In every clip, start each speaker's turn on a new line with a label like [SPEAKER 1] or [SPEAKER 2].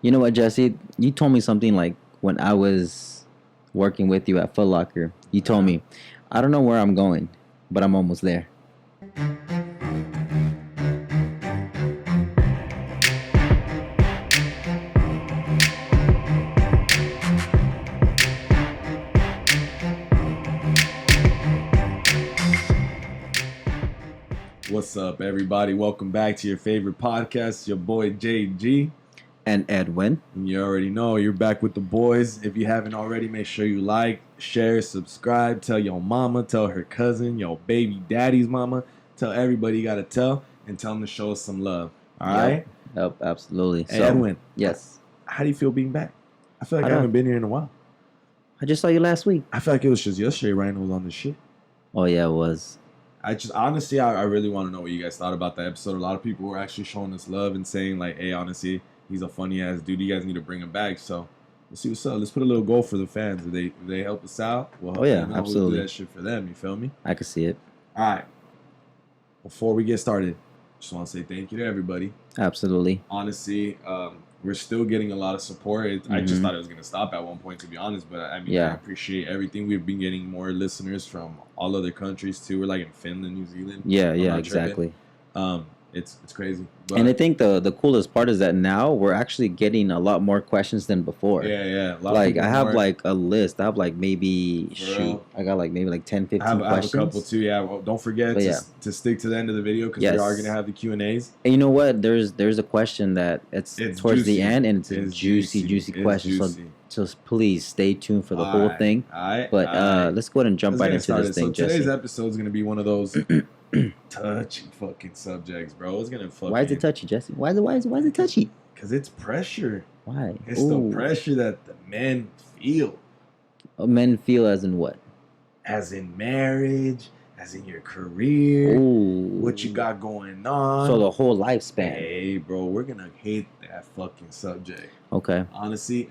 [SPEAKER 1] You know what, Jesse? You told me something like when I was working with you at Foot Locker. You told me, I don't know where I'm going, but I'm almost there.
[SPEAKER 2] What's up, everybody? Welcome back to your favorite podcast. Your boy JG.
[SPEAKER 1] And Edwin.
[SPEAKER 2] And you already know you're back with the boys. If you haven't already, make sure you like, share, subscribe. Tell your mama, tell her cousin, your baby daddy's mama. Tell everybody you got to tell, and tell them to show us some love. All right?
[SPEAKER 1] Yep, absolutely.
[SPEAKER 2] Hey, Edwin.
[SPEAKER 1] Yes.
[SPEAKER 2] How do you feel being back? I feel like I haven't been here in a while.
[SPEAKER 1] I just saw you last week.
[SPEAKER 2] I feel like it was just yesterday Ryan was on the shit.
[SPEAKER 1] Oh, yeah, it was.
[SPEAKER 2] Honestly, I really want to know what you guys thought about that episode. A lot of people were actually showing us love and saying, like, hey, honestly, he's a funny ass dude. You guys need to bring him back. So let's see what's up. Let's put a little goal for the fans. If they help us out, we'll help them out.
[SPEAKER 1] Absolutely.
[SPEAKER 2] We'll do that shit for them. You feel me?
[SPEAKER 1] I can see it.
[SPEAKER 2] All right. Before we get started, just want to say thank you to everybody.
[SPEAKER 1] Absolutely.
[SPEAKER 2] Honestly, we're still getting a lot of support. I just thought it was going to stop at one point, to be honest. But I mean, I appreciate everything. We've been getting more listeners from all other countries too. We're like in Finland, New Zealand.
[SPEAKER 1] Yeah, exactly.
[SPEAKER 2] It's crazy. But
[SPEAKER 1] and I think the coolest part is that now we're actually getting a lot more questions than before.
[SPEAKER 2] Yeah.
[SPEAKER 1] Like I have like a list. I have like maybe I got like maybe like 10, 15 questions.
[SPEAKER 2] I have a couple too. Yeah. Well, don't forget to stick to the end of the video because we are gonna have the Q&As.
[SPEAKER 1] And you know what? There's a question that it's towards juicy. The end, and it's a juicy question. Juicy. So please stay tuned for the whole thing. But let's go ahead and jump right into this thing.
[SPEAKER 2] So today's episode is gonna be one of those touchy fucking subjects, bro. It's gonna fucking.
[SPEAKER 1] Why is it touchy, Jesse? Why is it touchy?
[SPEAKER 2] Because it's pressure.
[SPEAKER 1] Why?
[SPEAKER 2] It's the pressure that the men feel.
[SPEAKER 1] Men feel as in what?
[SPEAKER 2] As in marriage, as in your career, what you got going on.
[SPEAKER 1] So the whole lifespan.
[SPEAKER 2] Hey, bro, we're gonna hate that fucking subject.
[SPEAKER 1] Okay.
[SPEAKER 2] Honestly,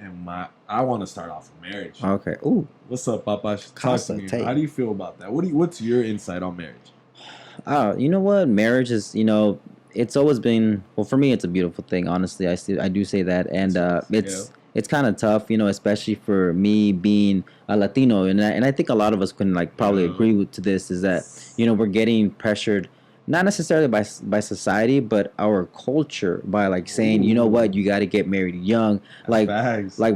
[SPEAKER 2] I want to start off with marriage.
[SPEAKER 1] Okay. Ooh.
[SPEAKER 2] What's up, Papa? Talk to me. How do you feel about that? What's your insight on marriage?
[SPEAKER 1] You know what? Marriage is, it's always been, well, for me, it's a beautiful thing. Honestly, I do say that, and it's kind of tough, especially for me being a Latino, and I think a lot of us can probably agree to this. Is that we're getting pressured, not necessarily by society, but our culture by saying, you know what, you got to get married young. Like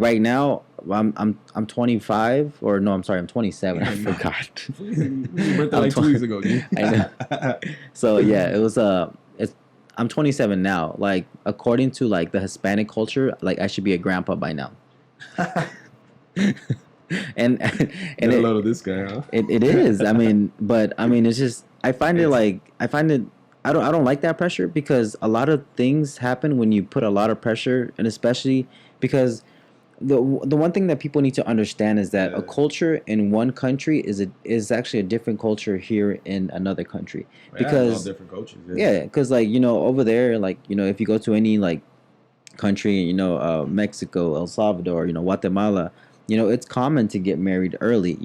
[SPEAKER 1] right now, I'm 25, or no, I'm sorry, I'm 27. I forgot.
[SPEAKER 2] You birthday like 2 weeks ago, dude.
[SPEAKER 1] I know. So yeah, it was I'm 27 now. Like according to the Hispanic culture, I should be a grandpa by now. and
[SPEAKER 2] a load of this guy, huh?
[SPEAKER 1] It is. I mean, it's just I find it I don't like that pressure, because a lot of things happen when you put a lot of pressure, and especially because the one thing that people need to understand is that a culture in one country is actually a different culture here in another country. Because
[SPEAKER 2] all different cultures.
[SPEAKER 1] Yeah, because over there, if you go to any country, Mexico, El Salvador, Guatemala, it's common to get married early,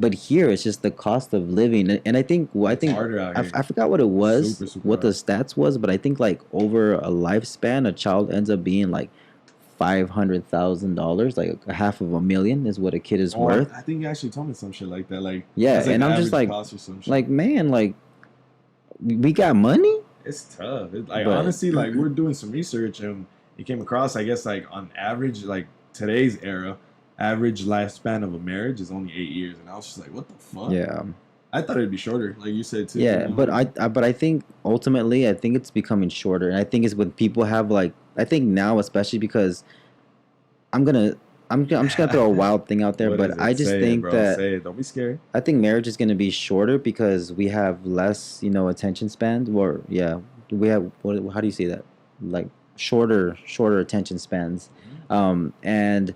[SPEAKER 1] but here it's just the cost of living, and I think
[SPEAKER 2] harder out here.
[SPEAKER 1] I forgot what it was,
[SPEAKER 2] super
[SPEAKER 1] what the stats was, but I think over a lifespan, a child ends up being $500,000, $500,000 is what a kid is worth.
[SPEAKER 2] I think you actually told me some shit like that.
[SPEAKER 1] And I'm just man, we got money.
[SPEAKER 2] It's tough. Honestly, we're doing some research, and it came across, I guess, on average, today's era, average lifespan of a marriage is only 8 years, and I was just like, what the fuck?
[SPEAKER 1] Yeah.
[SPEAKER 2] I thought it'd be shorter, like you said too.
[SPEAKER 1] Yeah, but I think ultimately, I think it's becoming shorter, and I think it's when people have I think now, especially because I'm just gonna throw a wild thing out there, but I just think that
[SPEAKER 2] say it. Don't be scared.
[SPEAKER 1] I think marriage is gonna be shorter because we have less, attention spans. Or we have how do you say that? Shorter attention spans, and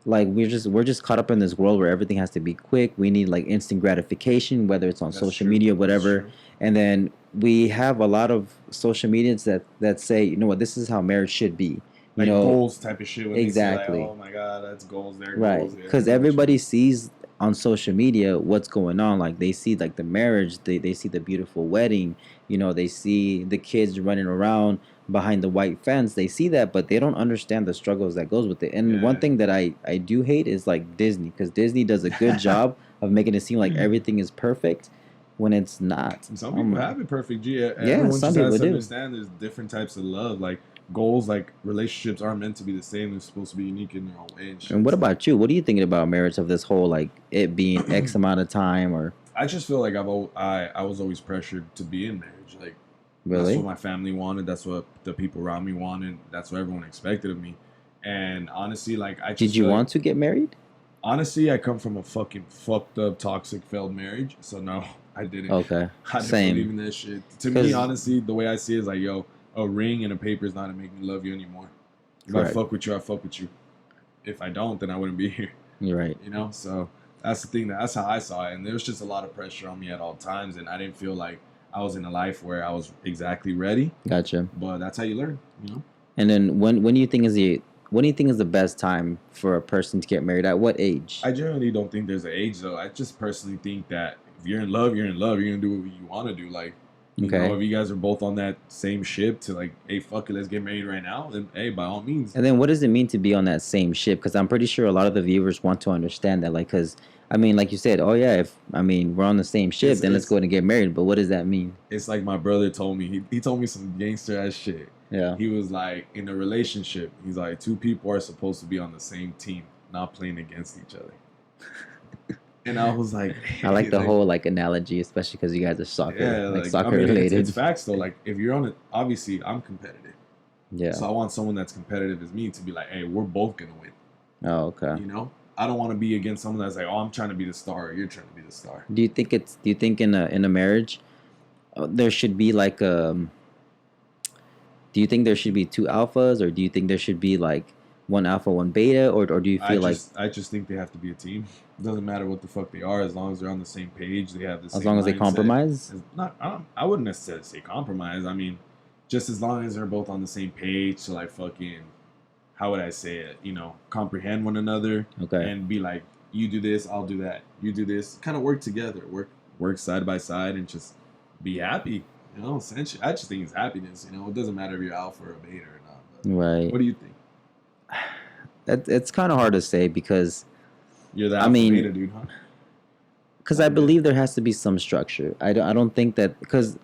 [SPEAKER 1] we're just caught up in this world where everything has to be quick. We need instant gratification, whether it's on social media, whatever. And then we have a lot of social medias that say, you know what, this is how marriage should be.
[SPEAKER 2] Goals type of shit.
[SPEAKER 1] Exactly.
[SPEAKER 2] Oh my God, that's goals there.
[SPEAKER 1] Right. Because everybody sees on social media what's going on. Like they see like the marriage, they see the beautiful wedding, they see the kids running around behind the white fence. They see that, but they don't understand the struggles that goes with it. And one
[SPEAKER 2] Yeah.
[SPEAKER 1] thing that I do hate is like Disney, because Disney does a good job of making it seem like everything is perfect when it's not.
[SPEAKER 2] Some people have it perfect. G.
[SPEAKER 1] Yeah,
[SPEAKER 2] Everyone
[SPEAKER 1] some
[SPEAKER 2] just has
[SPEAKER 1] people
[SPEAKER 2] to
[SPEAKER 1] do.
[SPEAKER 2] understand there's different types of love. Like goals, like relationships aren't meant to be the same. They're supposed to be unique in their own way and
[SPEAKER 1] And
[SPEAKER 2] shit.
[SPEAKER 1] what
[SPEAKER 2] So
[SPEAKER 1] about you? What are you thinking about marriage, of this whole like it being X amount of time, or
[SPEAKER 2] I just feel like I was always pressured to be in marriage. Like that's what
[SPEAKER 1] really?
[SPEAKER 2] my family wanted. That's what the people around me wanted. That's what everyone expected of me. And honestly, like I
[SPEAKER 1] Did
[SPEAKER 2] just
[SPEAKER 1] you
[SPEAKER 2] feel like
[SPEAKER 1] want to get married?
[SPEAKER 2] honestly, I come from a fucking fucked up, toxic, failed marriage. So no, I didn't.
[SPEAKER 1] Okay,
[SPEAKER 2] I didn't believe
[SPEAKER 1] same.
[SPEAKER 2] in that shit. To me,
[SPEAKER 1] Cause
[SPEAKER 2] honestly, the way I see it is like, yo, a ring and a paper is not to make me love you anymore. If I
[SPEAKER 1] correct.
[SPEAKER 2] fuck with you, I fuck with you. If I don't, then I wouldn't be here.
[SPEAKER 1] You're right.
[SPEAKER 2] So that's the thing. That's how I saw it. And there was just a lot of pressure on me at all times, and I didn't feel like I was in a life where I was exactly ready.
[SPEAKER 1] Gotcha.
[SPEAKER 2] But that's how you learn.
[SPEAKER 1] And then when do you think is the best time for a person to get married? At what age?
[SPEAKER 2] I generally don't think there's an age though. I just personally think that if you're in love, you're in love. You're gonna do what you want to do. Like,
[SPEAKER 1] Okay.
[SPEAKER 2] if you guys are both on that same ship to like, hey, fuck it, let's get married right now. Then, hey, by all means.
[SPEAKER 1] And then what does it mean to be on that same ship? Because I'm pretty sure a lot of the viewers want to understand that. Like, because I mean, like you said, oh yeah, if I mean we're on the same ship, then let's go ahead and get married. But what does that mean?
[SPEAKER 2] It's like my brother told me. He told me some gangster ass shit.
[SPEAKER 1] Yeah.
[SPEAKER 2] He was like, in a relationship, he's like, two people are supposed to be on the same team, not playing against each other. And I was like,
[SPEAKER 1] I like the whole like analogy, especially because you guys are soccer, like soccer related.
[SPEAKER 2] It's facts though. Like if you're on it, obviously I'm competitive.
[SPEAKER 1] Yeah.
[SPEAKER 2] So I want someone that's competitive as me to be like, hey, we're both gonna win.
[SPEAKER 1] Oh, okay.
[SPEAKER 2] I don't want to be against someone that's like, oh, I'm trying to be the star, or you're trying to be the star.
[SPEAKER 1] Do you think in a marriage, there should be like do you think there should be two alphas, or do you think there should be like one alpha, one beta, or do you feel
[SPEAKER 2] I just think they have to be a team. It doesn't matter what the fuck they are, as long as they're on the same page, they have the same.
[SPEAKER 1] as long as they
[SPEAKER 2] mindset.
[SPEAKER 1] compromise?
[SPEAKER 2] I wouldn't necessarily say compromise. I mean, just as long as they're both on the same page to like fucking, how would I say it? Comprehend one another.
[SPEAKER 1] Okay.
[SPEAKER 2] And be like, you do this, I'll do that. You do this. Kind of work together, work side by side, and just be happy. Essentially, I just think it's happiness. It doesn't matter if you're alpha or a beta or not. But
[SPEAKER 1] Right.
[SPEAKER 2] what do you think?
[SPEAKER 1] It's kind of hard to say because
[SPEAKER 2] You're the alpha beta dude, huh?
[SPEAKER 1] because I believe there has to be some structure. I don't think that, because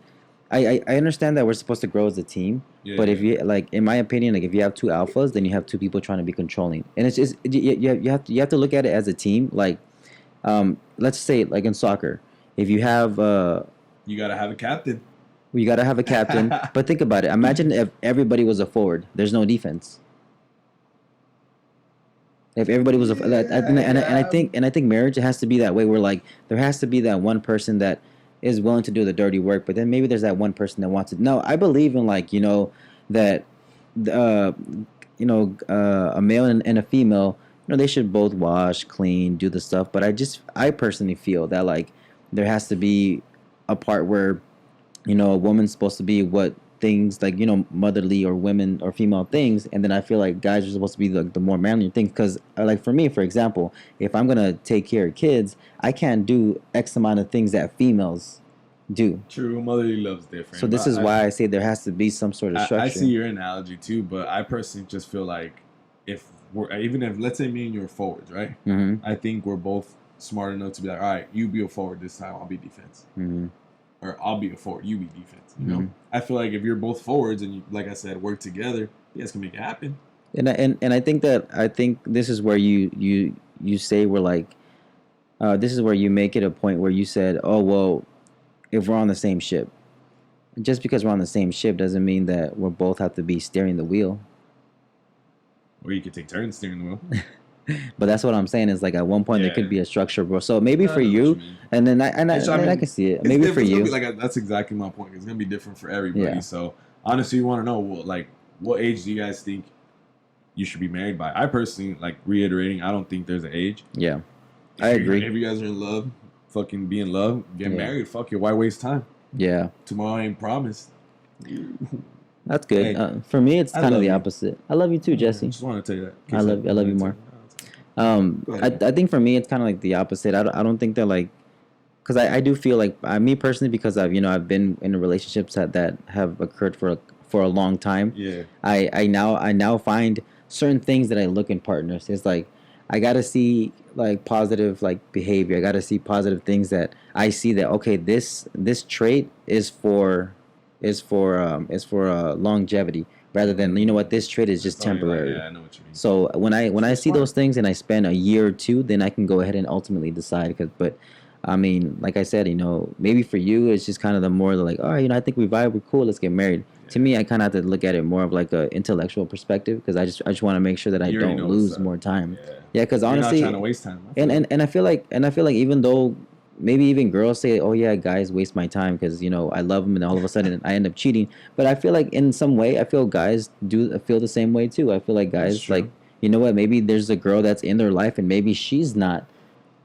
[SPEAKER 1] I understand that we're supposed to grow as a team, but if you like, in my opinion, like if you have two alphas, then you have two people trying to be controlling, and it's just you have to look at it as a team. Like, let's say like in soccer, if you have
[SPEAKER 2] you gotta have a captain.
[SPEAKER 1] you gotta have a captain. But think about it. Imagine if everybody was a forward. There's no defense. If everybody was and I think marriage has to be that way, where like there has to be that one person that is willing to do the dirty work, but then maybe there's that one person that wants to. No, I believe in like that a male and a female, they should both wash, clean, do the stuff. But I personally feel that like there has to be a part where a woman's supposed to be what things like motherly or women or female things, and then I feel like guys are supposed to be like the more manly things. Because like for me, for example, if I'm gonna take care of kids, I can't do X amount of things that females do.
[SPEAKER 2] True, motherly love's different.
[SPEAKER 1] So this is why I say there has to be some sort of structure.
[SPEAKER 2] I see your analogy too, but I personally just feel like if let's say me and you are forwards, right?
[SPEAKER 1] Mm-hmm.
[SPEAKER 2] I think we're both smart enough to be like, all right, you be a forward this time, I'll be defense.
[SPEAKER 1] Mm-hmm.
[SPEAKER 2] Or I'll be a forward, you be defense. I feel like if you're both forwards and you, like I said, work together, you guys can make it happen.
[SPEAKER 1] And I think this is where you say we're like, this is where you make it a point where you said, oh well, if we're on the same ship, just because we're on the same ship doesn't mean that we both have to be steering the wheel.
[SPEAKER 2] Or you could take turns steering the wheel.
[SPEAKER 1] But that's what I'm saying is like at one point there could be a structure, bro. So maybe for you, and then I can see it. Maybe for you,
[SPEAKER 2] that's exactly my point. It's gonna be different for everybody.
[SPEAKER 1] Yeah.
[SPEAKER 2] So honestly, you want to know what age do you guys think you should be married by? I personally reiterating. I don't think there's an age.
[SPEAKER 1] Yeah, I agree.
[SPEAKER 2] If you guys are in love, fucking be in love, get married. Fuck it. Why waste time?
[SPEAKER 1] Yeah.
[SPEAKER 2] Tomorrow ain't promised.
[SPEAKER 1] That's good.
[SPEAKER 2] Hey,
[SPEAKER 1] for me, it's kind of the opposite. I love you too, Jesse.
[SPEAKER 2] I just want to tell you that.
[SPEAKER 1] I love you more.
[SPEAKER 2] Go
[SPEAKER 1] I
[SPEAKER 2] ahead.
[SPEAKER 1] I think for me it's kind of like the opposite. I don't think that like because I do feel like me personally because I've been in relationships that have occurred for a long time.
[SPEAKER 2] Yeah.
[SPEAKER 1] I now find certain things that I look in partners. It's like I gotta see like positive like behavior. I gotta see positive things that I see that okay this trait is for longevity rather than what this trait is just
[SPEAKER 2] Oh, you're like,
[SPEAKER 1] temporary.
[SPEAKER 2] yeah, I know what you mean.
[SPEAKER 1] So when I
[SPEAKER 2] So
[SPEAKER 1] see
[SPEAKER 2] smart.
[SPEAKER 1] those things and I spend a year or two, then I can go ahead and ultimately decide. But I mean, like I said, maybe for you it's just kind of the more the like, all right, I think we vibe, we're cool, let's get married. To me, I kind of have to look at it more of like a intellectual perspective because I just want to make sure that I
[SPEAKER 2] You already
[SPEAKER 1] don't
[SPEAKER 2] know what's
[SPEAKER 1] lose
[SPEAKER 2] up.
[SPEAKER 1] more time.
[SPEAKER 2] Yeah.
[SPEAKER 1] Yeah, because
[SPEAKER 2] You're not trying to
[SPEAKER 1] honestly,
[SPEAKER 2] waste time. I
[SPEAKER 1] and,
[SPEAKER 2] feel
[SPEAKER 1] and
[SPEAKER 2] it.
[SPEAKER 1] and I feel like even though maybe even girls say, oh yeah, guys waste my time because I love them and all of a sudden I end up cheating. But I feel like in some way, I feel guys do feel the same way too. I feel like
[SPEAKER 2] That's
[SPEAKER 1] guys like
[SPEAKER 2] true.
[SPEAKER 1] what, maybe there's a girl that's in their life and maybe she's not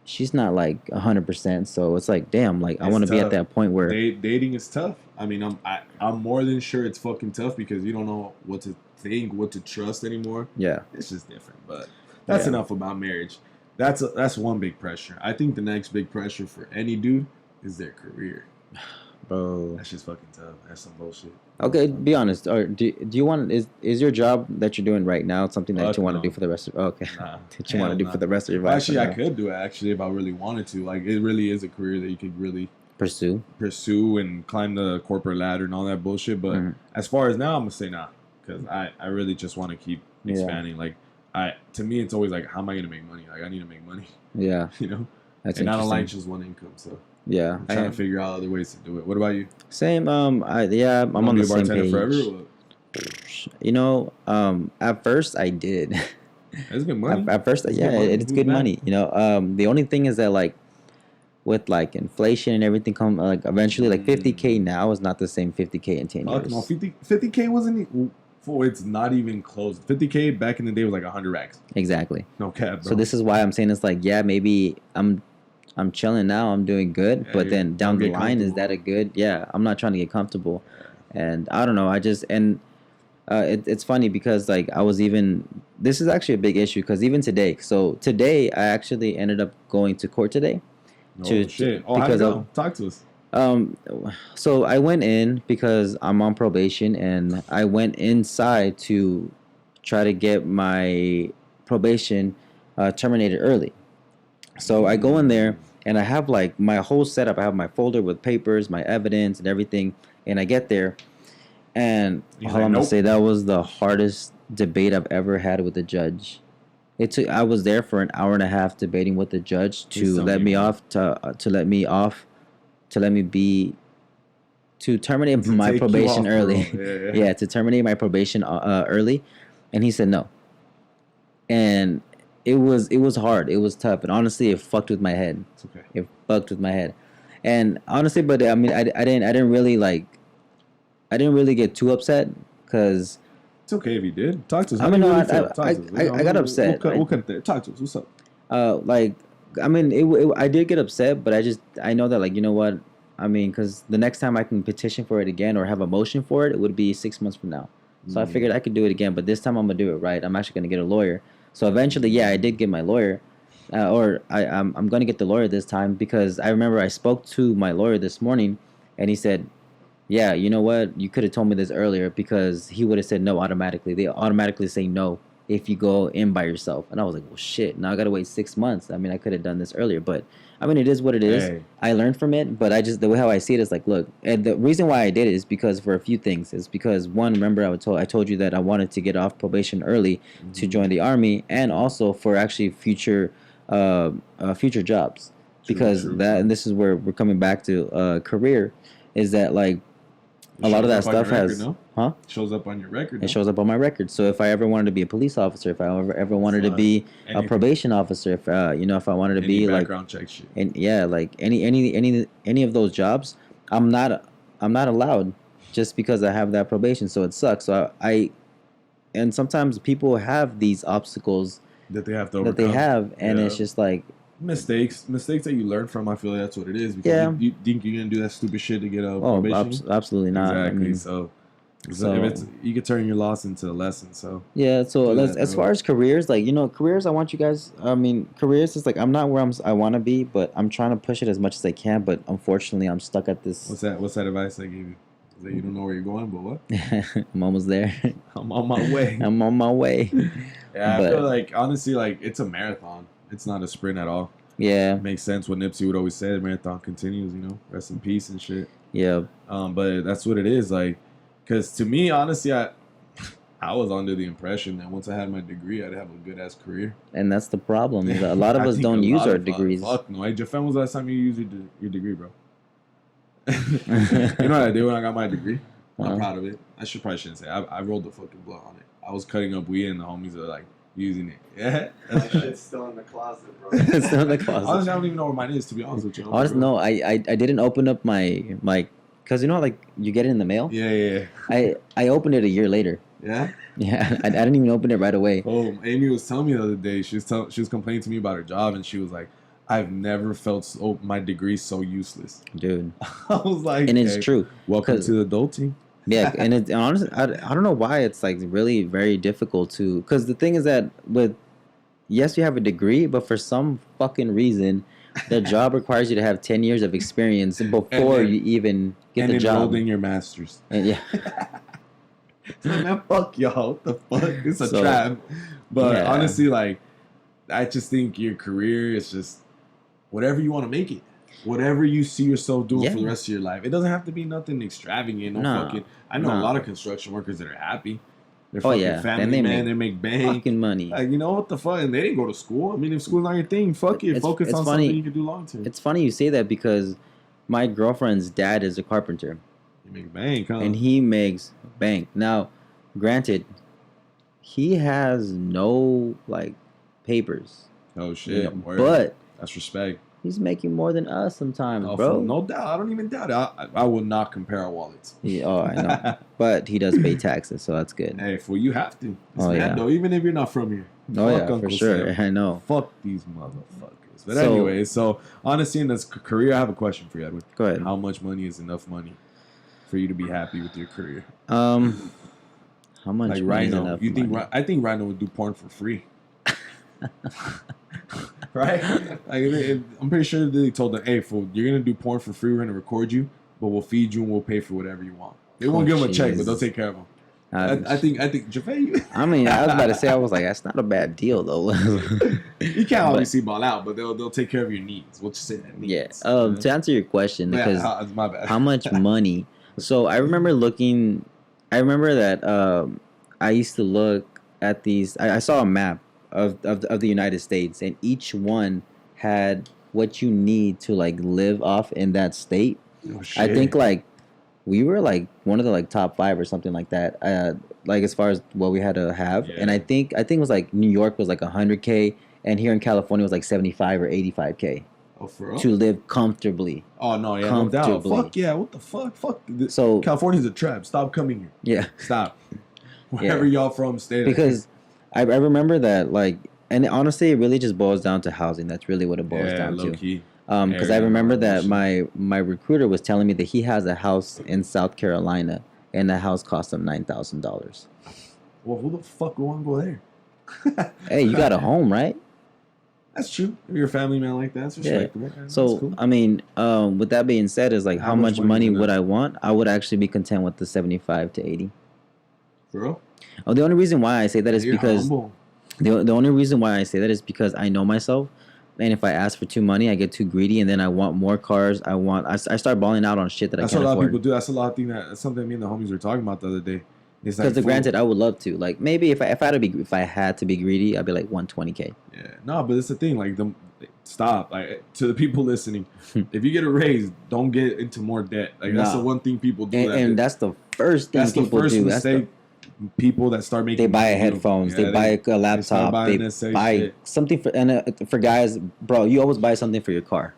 [SPEAKER 1] like 100%. So it's like, damn, like I
[SPEAKER 2] It's
[SPEAKER 1] want to be at
[SPEAKER 2] tough.
[SPEAKER 1] that point where
[SPEAKER 2] Dating is tough. I mean, I'm more than sure it's fucking tough because you don't know what to think, what to trust anymore.
[SPEAKER 1] yeah,
[SPEAKER 2] It's just different. But that's
[SPEAKER 1] yeah,
[SPEAKER 2] enough about marriage. That's one big pressure. I think the next big pressure for any dude is their career.
[SPEAKER 1] bro.
[SPEAKER 2] That's just fucking tough. That's some bullshit. No,
[SPEAKER 1] Okay,
[SPEAKER 2] fuck
[SPEAKER 1] be
[SPEAKER 2] that.
[SPEAKER 1] honest. Or do you want is your job that you're doing right now something that
[SPEAKER 2] Fuck
[SPEAKER 1] you want to do
[SPEAKER 2] no.
[SPEAKER 1] for the rest of? Oh, okay,
[SPEAKER 2] Nah.
[SPEAKER 1] that you want to
[SPEAKER 2] Hell
[SPEAKER 1] do for
[SPEAKER 2] nah.
[SPEAKER 1] the rest of your
[SPEAKER 2] Well,
[SPEAKER 1] life?
[SPEAKER 2] actually, I could do it actually if I really wanted to. Like, it really is a career that you could really
[SPEAKER 1] Pursue.
[SPEAKER 2] pursue and climb the corporate ladder and all that bullshit. But
[SPEAKER 1] Mhm.
[SPEAKER 2] as far as now, I'm gonna say nah, because I really just want to keep
[SPEAKER 1] Yeah,
[SPEAKER 2] expanding. Like, to me, it's always like, how am I gonna make money? Like, I need to make money,
[SPEAKER 1] yeah,
[SPEAKER 2] you know.
[SPEAKER 1] that's
[SPEAKER 2] And I don't like
[SPEAKER 1] interesting.
[SPEAKER 2] just one income, so
[SPEAKER 1] Yeah,
[SPEAKER 2] I'm trying to figure out other ways to do it. What about you?
[SPEAKER 1] same. I'm
[SPEAKER 2] You want
[SPEAKER 1] on
[SPEAKER 2] to
[SPEAKER 1] the
[SPEAKER 2] be a
[SPEAKER 1] same
[SPEAKER 2] bartender forever?
[SPEAKER 1] page.
[SPEAKER 2] Or what?
[SPEAKER 1] At first I did.
[SPEAKER 2] That's good money.
[SPEAKER 1] At first,
[SPEAKER 2] That's
[SPEAKER 1] yeah,
[SPEAKER 2] good money.
[SPEAKER 1] it's
[SPEAKER 2] Who's
[SPEAKER 1] good
[SPEAKER 2] mad?
[SPEAKER 1] money. The only thing is that like with like inflation and everything come like eventually like 50K
[SPEAKER 2] Mm,
[SPEAKER 1] now is not the same 50K in 10
[SPEAKER 2] fuck no,
[SPEAKER 1] years.
[SPEAKER 2] 50K wasn't. For it's not even close. 50K back in the day was like 100 racks.
[SPEAKER 1] Exactly.
[SPEAKER 2] No cap,
[SPEAKER 1] So
[SPEAKER 2] bro.
[SPEAKER 1] this is why I'm saying it's like, yeah, maybe I'm chilling now, I'm doing good,
[SPEAKER 2] Yeah,
[SPEAKER 1] but
[SPEAKER 2] you
[SPEAKER 1] then down
[SPEAKER 2] don't
[SPEAKER 1] the
[SPEAKER 2] get
[SPEAKER 1] line, is
[SPEAKER 2] comfortable.
[SPEAKER 1] that a good? Yeah, I'm not trying to get comfortable,
[SPEAKER 2] Yeah.
[SPEAKER 1] and I don't know. I just and it's funny because like I was even this is actually a big issue because even today. So today I actually ended up going to court today
[SPEAKER 2] Oh shit. Oh, how'd it
[SPEAKER 1] because of
[SPEAKER 2] go? Talk to us.
[SPEAKER 1] um. So I went in because I'm on probation, and I went inside to try to get my probation terminated early. So I go in
[SPEAKER 2] Mm.
[SPEAKER 1] there and I have like my whole setup. I have my folder with papers, my evidence, and everything. And I get there, and
[SPEAKER 2] He's
[SPEAKER 1] all
[SPEAKER 2] like,
[SPEAKER 1] I'm gonna
[SPEAKER 2] nope.
[SPEAKER 1] say that was the hardest debate I've ever had with a judge. I was there for an hour and a half debating with the judge
[SPEAKER 2] Please
[SPEAKER 1] to
[SPEAKER 2] tell
[SPEAKER 1] let
[SPEAKER 2] me
[SPEAKER 1] me
[SPEAKER 2] more.
[SPEAKER 1] off to let me off to let me be to terminate
[SPEAKER 2] To
[SPEAKER 1] my
[SPEAKER 2] take you
[SPEAKER 1] probation
[SPEAKER 2] off
[SPEAKER 1] early.
[SPEAKER 2] parole. Yeah, yeah.
[SPEAKER 1] Yeah, to terminate my probation early, and he said no. And it was hard. It was tough, and honestly, it fucked with my head.
[SPEAKER 2] It's okay.
[SPEAKER 1] It fucked with my head, and honestly, but I mean, I didn't really like I didn't really get too upset because
[SPEAKER 2] It's okay if you did. Talk to us.
[SPEAKER 1] I
[SPEAKER 2] How do
[SPEAKER 1] mean
[SPEAKER 2] you
[SPEAKER 1] no
[SPEAKER 2] really
[SPEAKER 1] I
[SPEAKER 2] feel? Talk to us.
[SPEAKER 1] I got
[SPEAKER 2] We'll
[SPEAKER 1] upset.
[SPEAKER 2] cut. We'll cut it there. Talk to us. What's up?
[SPEAKER 1] Like I mean I did get upset, but I know that like what I mean because the next time I can petition for it again or have a motion for it, it would be 6 months from now. So I figured
[SPEAKER 2] Mm,
[SPEAKER 1] I could do it again, but this time I'm gonna do it right. I'm actually gonna get a lawyer. So eventually, yeah, I
[SPEAKER 2] mm.
[SPEAKER 1] did get my lawyer, or I'm gonna get the lawyer this time because I remember I spoke to my lawyer this morning, and he said, yeah, you know what? You could have told me this earlier because he would have said no automatically. They automatically say no if you go in by yourself. And I was like, well, shit. Now I got to wait 6 months. I mean, I could have done this earlier, but I mean, it is what it is.
[SPEAKER 2] Hey.
[SPEAKER 1] I learned from it, but the way how I see it is like, look, and the reason why I did it is because for a few things. Is because one, remember I told you that I wanted to get off probation early to
[SPEAKER 2] Mm-hmm.
[SPEAKER 1] join the army, and
[SPEAKER 2] Mm-hmm.
[SPEAKER 1] also for actually future jobs.
[SPEAKER 2] True.
[SPEAKER 1] Because
[SPEAKER 2] True.
[SPEAKER 1] that,
[SPEAKER 2] True.
[SPEAKER 1] and this is where we're coming back to career, is that like
[SPEAKER 2] It
[SPEAKER 1] a lot of
[SPEAKER 2] shows
[SPEAKER 1] that
[SPEAKER 2] up on your
[SPEAKER 1] stuff
[SPEAKER 2] record,
[SPEAKER 1] has,
[SPEAKER 2] no?
[SPEAKER 1] huh?
[SPEAKER 2] Shows up on your record,
[SPEAKER 1] It
[SPEAKER 2] no?
[SPEAKER 1] shows up on my record. So if I ever wanted to be a police officer, if I ever wanted to
[SPEAKER 2] Fuck.
[SPEAKER 1] be a
[SPEAKER 2] Anything.
[SPEAKER 1] probation officer, if I wanted to
[SPEAKER 2] Any
[SPEAKER 1] be like,
[SPEAKER 2] background check shit.
[SPEAKER 1] and yeah, like any of those jobs, I'm not I'm not allowed just because I have that probation. So it sucks. So and sometimes people have these obstacles
[SPEAKER 2] That they have to
[SPEAKER 1] that they
[SPEAKER 2] overcome.
[SPEAKER 1] have, and it's
[SPEAKER 2] Yeah.
[SPEAKER 1] just like,
[SPEAKER 2] Mistakes that you learn from. I feel like that's what it is because
[SPEAKER 1] yeah,
[SPEAKER 2] you think you're gonna do that stupid shit to get a
[SPEAKER 1] oh,
[SPEAKER 2] probation.
[SPEAKER 1] absolutely not. I
[SPEAKER 2] Exactly.
[SPEAKER 1] mean,
[SPEAKER 2] So So if it's, you could turn your loss into a lesson. So
[SPEAKER 1] yeah. So
[SPEAKER 2] do
[SPEAKER 1] let's,
[SPEAKER 2] that,
[SPEAKER 1] as
[SPEAKER 2] bro.
[SPEAKER 1] far as careers, like careers. I want you guys. I mean, careers is like I'm not where I want to be, but I'm trying to push it as much as I can. But unfortunately, I'm stuck at this.
[SPEAKER 2] What's that? What's that advice I gave you? Is that you don't know where you're going, but what?
[SPEAKER 1] I'm almost there.
[SPEAKER 2] I'm on my way.
[SPEAKER 1] I'm on my way.
[SPEAKER 2] Yeah,
[SPEAKER 1] But
[SPEAKER 2] I feel like honestly, like it's a marathon. It's not a sprint at all.
[SPEAKER 1] yeah,
[SPEAKER 2] It makes sense what Nipsey would always say. The marathon continues. Rest in peace and shit.
[SPEAKER 1] yeah.
[SPEAKER 2] But that's what it is. Like, because to me, honestly, I was under the impression that once I had my degree, I'd have a good ass career.
[SPEAKER 1] And that's the problem. A lot of
[SPEAKER 2] I
[SPEAKER 1] us
[SPEAKER 2] think
[SPEAKER 1] don't
[SPEAKER 2] a
[SPEAKER 1] use
[SPEAKER 2] lot
[SPEAKER 1] our
[SPEAKER 2] of
[SPEAKER 1] degrees.
[SPEAKER 2] Fuck no. Hey, Jafan, was the last time you used your degree, bro? You know what I did when I got my degree? I'm proud of it. Probably shouldn't say. I rolled the fucking blunt on it. I was cutting up weed and the homies are like using it. Yeah.
[SPEAKER 3] My shit's still in the closet, bro.
[SPEAKER 1] It's still in the closet.
[SPEAKER 2] Honestly, I don't even know where mine is, to be honest with you.
[SPEAKER 1] Honestly, no, I didn't open up my because like you get it in the mail.
[SPEAKER 2] Yeah.
[SPEAKER 1] I opened it a year later.
[SPEAKER 2] Yeah?
[SPEAKER 1] Yeah, I didn't even open it right away.
[SPEAKER 2] Oh, Amy was telling me the other day, she was complaining to me about her job, and she was like, I've never felt my degree so useless.
[SPEAKER 1] Dude.
[SPEAKER 2] I was like,
[SPEAKER 1] and it's true.
[SPEAKER 2] Welcome to the adulting.
[SPEAKER 1] Yeah, and honestly, I don't know why it's like really very difficult to, because the thing is that yes, you have a degree, but for some fucking reason, the job requires you to have 10 years of experience before you even get the job.
[SPEAKER 2] And in your master's.
[SPEAKER 1] And yeah.
[SPEAKER 2] So, man, fuck y'all. What the fuck? It's a trap. But honestly, like, I just think your career is just whatever you want to make it. Whatever you see yourself doing for the rest of your life. It doesn't have to be nothing extravagant. I know a lot of construction workers that are happy. They're fucking family, man. They make bank.
[SPEAKER 1] Fucking money.
[SPEAKER 2] Like, you know what the fuck? And they didn't go to school. I mean, if school's not your thing, fuck it. Focus on something you can do long term.
[SPEAKER 1] It's funny you say that because my girlfriend's dad is a carpenter.
[SPEAKER 2] He makes bank, huh?
[SPEAKER 1] And he makes bank. Now, granted, he has no, like, papers.
[SPEAKER 2] Oh, shit.
[SPEAKER 1] But
[SPEAKER 2] that's respect.
[SPEAKER 1] He's making more than us sometimes, bro.
[SPEAKER 2] No doubt. I don't even doubt it. I will not compare our wallets.
[SPEAKER 1] Yeah, I know. But he does pay taxes, so that's good.
[SPEAKER 2] Hey, you have to. Though, even if you're not from here.
[SPEAKER 1] For sure. I know.
[SPEAKER 2] Fuck these motherfuckers. But anyway, so honestly, in this career, I have a question for you, Edwin.
[SPEAKER 1] Go ahead.
[SPEAKER 2] How much money is enough money for you to be happy with your career?
[SPEAKER 1] How much
[SPEAKER 2] like
[SPEAKER 1] money is
[SPEAKER 2] Rhino?
[SPEAKER 1] enough
[SPEAKER 2] You think?
[SPEAKER 1] money?
[SPEAKER 2] I think Rhino would do porn for free. Right? Like, I'm pretty sure they told them, "Hey, fool, you're gonna do porn for free. We're gonna record you, but we'll feed you and we'll pay for whatever you want." They won't give him a check, but they'll take care of him. I think Javay.
[SPEAKER 1] I mean, I was about to say, I was like, that's not a bad deal though.
[SPEAKER 2] You can't obviously ball out, but they'll take care of your needs. We'll just say that needs.
[SPEAKER 1] Yeah. To answer your question, because
[SPEAKER 2] my bad.
[SPEAKER 1] How much money? So I remember that I used to look at these. I saw a map of the United States, and each one had what you need to like live off in that state.
[SPEAKER 2] Oh, shit.
[SPEAKER 1] I think like we were like one of the like top 5 or something like that. Like as far as what we had to have, and I think it was like New York was like 100K, and here in California was like 75 or 85K.
[SPEAKER 2] Oh, for real?
[SPEAKER 1] To live comfortably.
[SPEAKER 2] Oh no, yeah, no doubt. Fuck yeah, what the fuck? Fuck.
[SPEAKER 1] So
[SPEAKER 2] California's a trap. Stop coming here.
[SPEAKER 1] Yeah.
[SPEAKER 2] Stop. Wherever y'all from, stay there.
[SPEAKER 1] Because I remember that like, and honestly, it really just boils down to housing. That's really what it boils down
[SPEAKER 2] low
[SPEAKER 1] to.
[SPEAKER 2] Key.
[SPEAKER 1] Because I remember that my recruiter was telling me that he has a house in South Carolina, and the house cost him $9,000.
[SPEAKER 2] Well, who the fuck would want to go there?
[SPEAKER 1] Hey, you got a home, right?
[SPEAKER 2] That's true. If you're a family man like that, that's respectable. Yeah.
[SPEAKER 1] So, cool. I mean, with that being said, is like how much money would I want? I would actually be content with the 75 to 80.
[SPEAKER 2] For real?
[SPEAKER 1] Oh, the only reason why I say that is because the only reason why I say that is because I know myself, and if I ask for too money, I get too greedy, and then I want more cars. I start balling out on shit that I can't afford.
[SPEAKER 2] That's what a lot of people do. That's something me and the homies were talking about the other day.
[SPEAKER 1] Because granted, I would love to. Like maybe if I had to be greedy, I'd be like 120K.
[SPEAKER 2] Yeah, no, but it's the thing. Like stop. Like to the people listening, if you get a raise, don't get into more debt. Like that's the one thing people do.
[SPEAKER 1] And that's the first thing people do. That's the first
[SPEAKER 2] mistake. People that start making.
[SPEAKER 1] They buy headphones. They buy a laptop. They buy something for guys, bro. You always buy something for your car,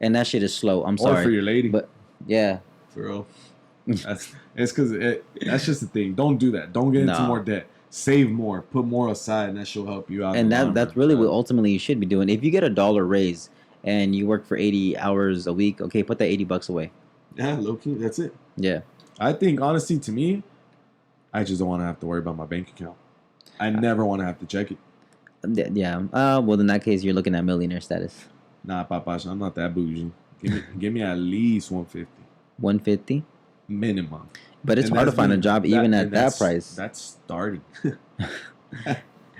[SPEAKER 1] and that shit is slow. I'm sorry.
[SPEAKER 2] Or for your lady.
[SPEAKER 1] But yeah,
[SPEAKER 2] for real. It's because that's just the thing. Don't do that. Don't get into more debt. Save more. Put more aside, and that should help you out.
[SPEAKER 1] And that's really what ultimately you should be doing. If you get $1 raise and you work for 80 hours a week, okay, put that $80 away.
[SPEAKER 2] Yeah, low key. That's it.
[SPEAKER 1] Yeah.
[SPEAKER 2] I think honestly, to me, I just don't want to have to worry about my bank account. I never want to have to check it.
[SPEAKER 1] Yeah. Well, in that case, you're looking at millionaire status.
[SPEAKER 2] Nah, papash, I'm not that bougie. Give me at least 150
[SPEAKER 1] 150.
[SPEAKER 2] minimum.
[SPEAKER 1] But it's
[SPEAKER 2] And
[SPEAKER 1] hard to
[SPEAKER 2] that's
[SPEAKER 1] find a
[SPEAKER 2] being-
[SPEAKER 1] job even at
[SPEAKER 2] and
[SPEAKER 1] that price.
[SPEAKER 2] That's starting.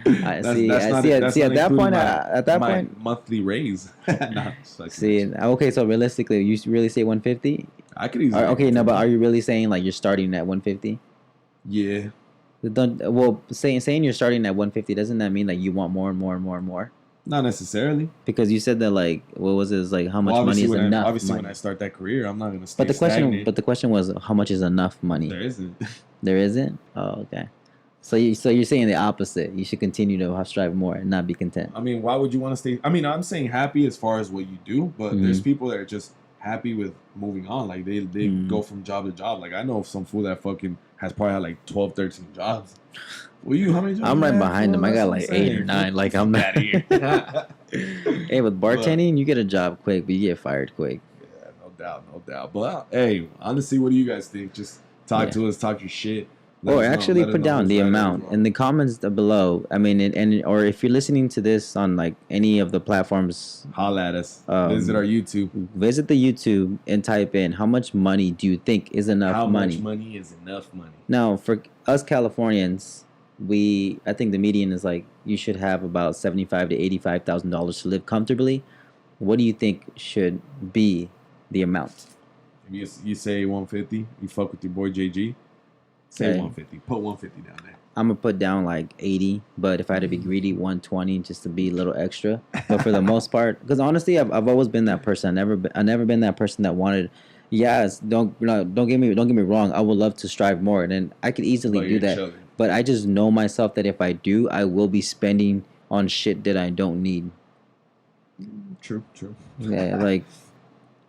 [SPEAKER 1] I see.
[SPEAKER 2] That's
[SPEAKER 1] I
[SPEAKER 2] not-
[SPEAKER 1] see.
[SPEAKER 2] that's
[SPEAKER 1] See
[SPEAKER 2] not
[SPEAKER 1] at that
[SPEAKER 2] including
[SPEAKER 1] point.
[SPEAKER 2] my-
[SPEAKER 1] At that
[SPEAKER 2] my
[SPEAKER 1] point.
[SPEAKER 2] monthly raise. Nah,
[SPEAKER 1] See. Okay. So realistically, you really say 150?
[SPEAKER 2] I could easily.
[SPEAKER 1] Okay. No, but are you really saying like you're starting at 150?
[SPEAKER 2] Yeah.
[SPEAKER 1] Well, saying you're starting at 150 doesn't that mean that you want more and more and more and more?
[SPEAKER 2] Not necessarily.
[SPEAKER 1] Because you said that like what was it? It's like how much money is enough?
[SPEAKER 2] Obviously,
[SPEAKER 1] money?
[SPEAKER 2] when I start that career, I'm not gonna stay
[SPEAKER 1] But
[SPEAKER 2] stagnant.
[SPEAKER 1] the question was how much is enough money?
[SPEAKER 2] There isn't.
[SPEAKER 1] There isn't. Oh, okay. So you're saying the opposite. You should continue to strive more and not be content.
[SPEAKER 2] I mean, why would you want to stay? I mean, I'm saying happy as far as what you do, but
[SPEAKER 1] Mhm.
[SPEAKER 2] there's people that are just happy with moving on. Like they
[SPEAKER 1] Mhm.
[SPEAKER 2] go from job to job. Like I know some fool that fucking has probably had like 12, 13 jobs. Well, you how many jobs?
[SPEAKER 1] I'm
[SPEAKER 2] you
[SPEAKER 1] right
[SPEAKER 2] had?
[SPEAKER 1] behind him. I got like 8 or 9. Like I'm not. Hey, with bartending, you get a job quick, but you get fired quick.
[SPEAKER 2] Yeah, no doubt. But hey, honestly, what do you guys think? Just talk
[SPEAKER 1] Yeah.
[SPEAKER 2] to us, talk your shit.
[SPEAKER 1] Or actually put down the amount in the comments below. I mean, and or if you're listening to this on like any of the platforms,
[SPEAKER 2] Holla at us.
[SPEAKER 1] Um,
[SPEAKER 2] Visit our YouTube.
[SPEAKER 1] visit the YouTube and type in how much money do you think is enough
[SPEAKER 2] How
[SPEAKER 1] money.
[SPEAKER 2] much money is enough money?
[SPEAKER 1] Now, for us Californians, I think the median is like you should have about $75,000 to $85,000 to live comfortably. What do you think should be the amount?
[SPEAKER 2] If you say 150, you fuck with your boy JG. Say
[SPEAKER 1] Okay.
[SPEAKER 2] 150. Put 150 down there.
[SPEAKER 1] I'm gonna put down like 80, but if I had to be greedy, 120 just to be a little extra. But for the most part, because honestly, I've always been that person. I never been that person that wanted. Yes, don't get me wrong. I would love to strive more, and then I could easily
[SPEAKER 2] But
[SPEAKER 1] do
[SPEAKER 2] you're
[SPEAKER 1] that.
[SPEAKER 2] chilling.
[SPEAKER 1] But I just know myself that if I do, I will be spending on shit that I don't need.
[SPEAKER 2] True.
[SPEAKER 1] Yeah, like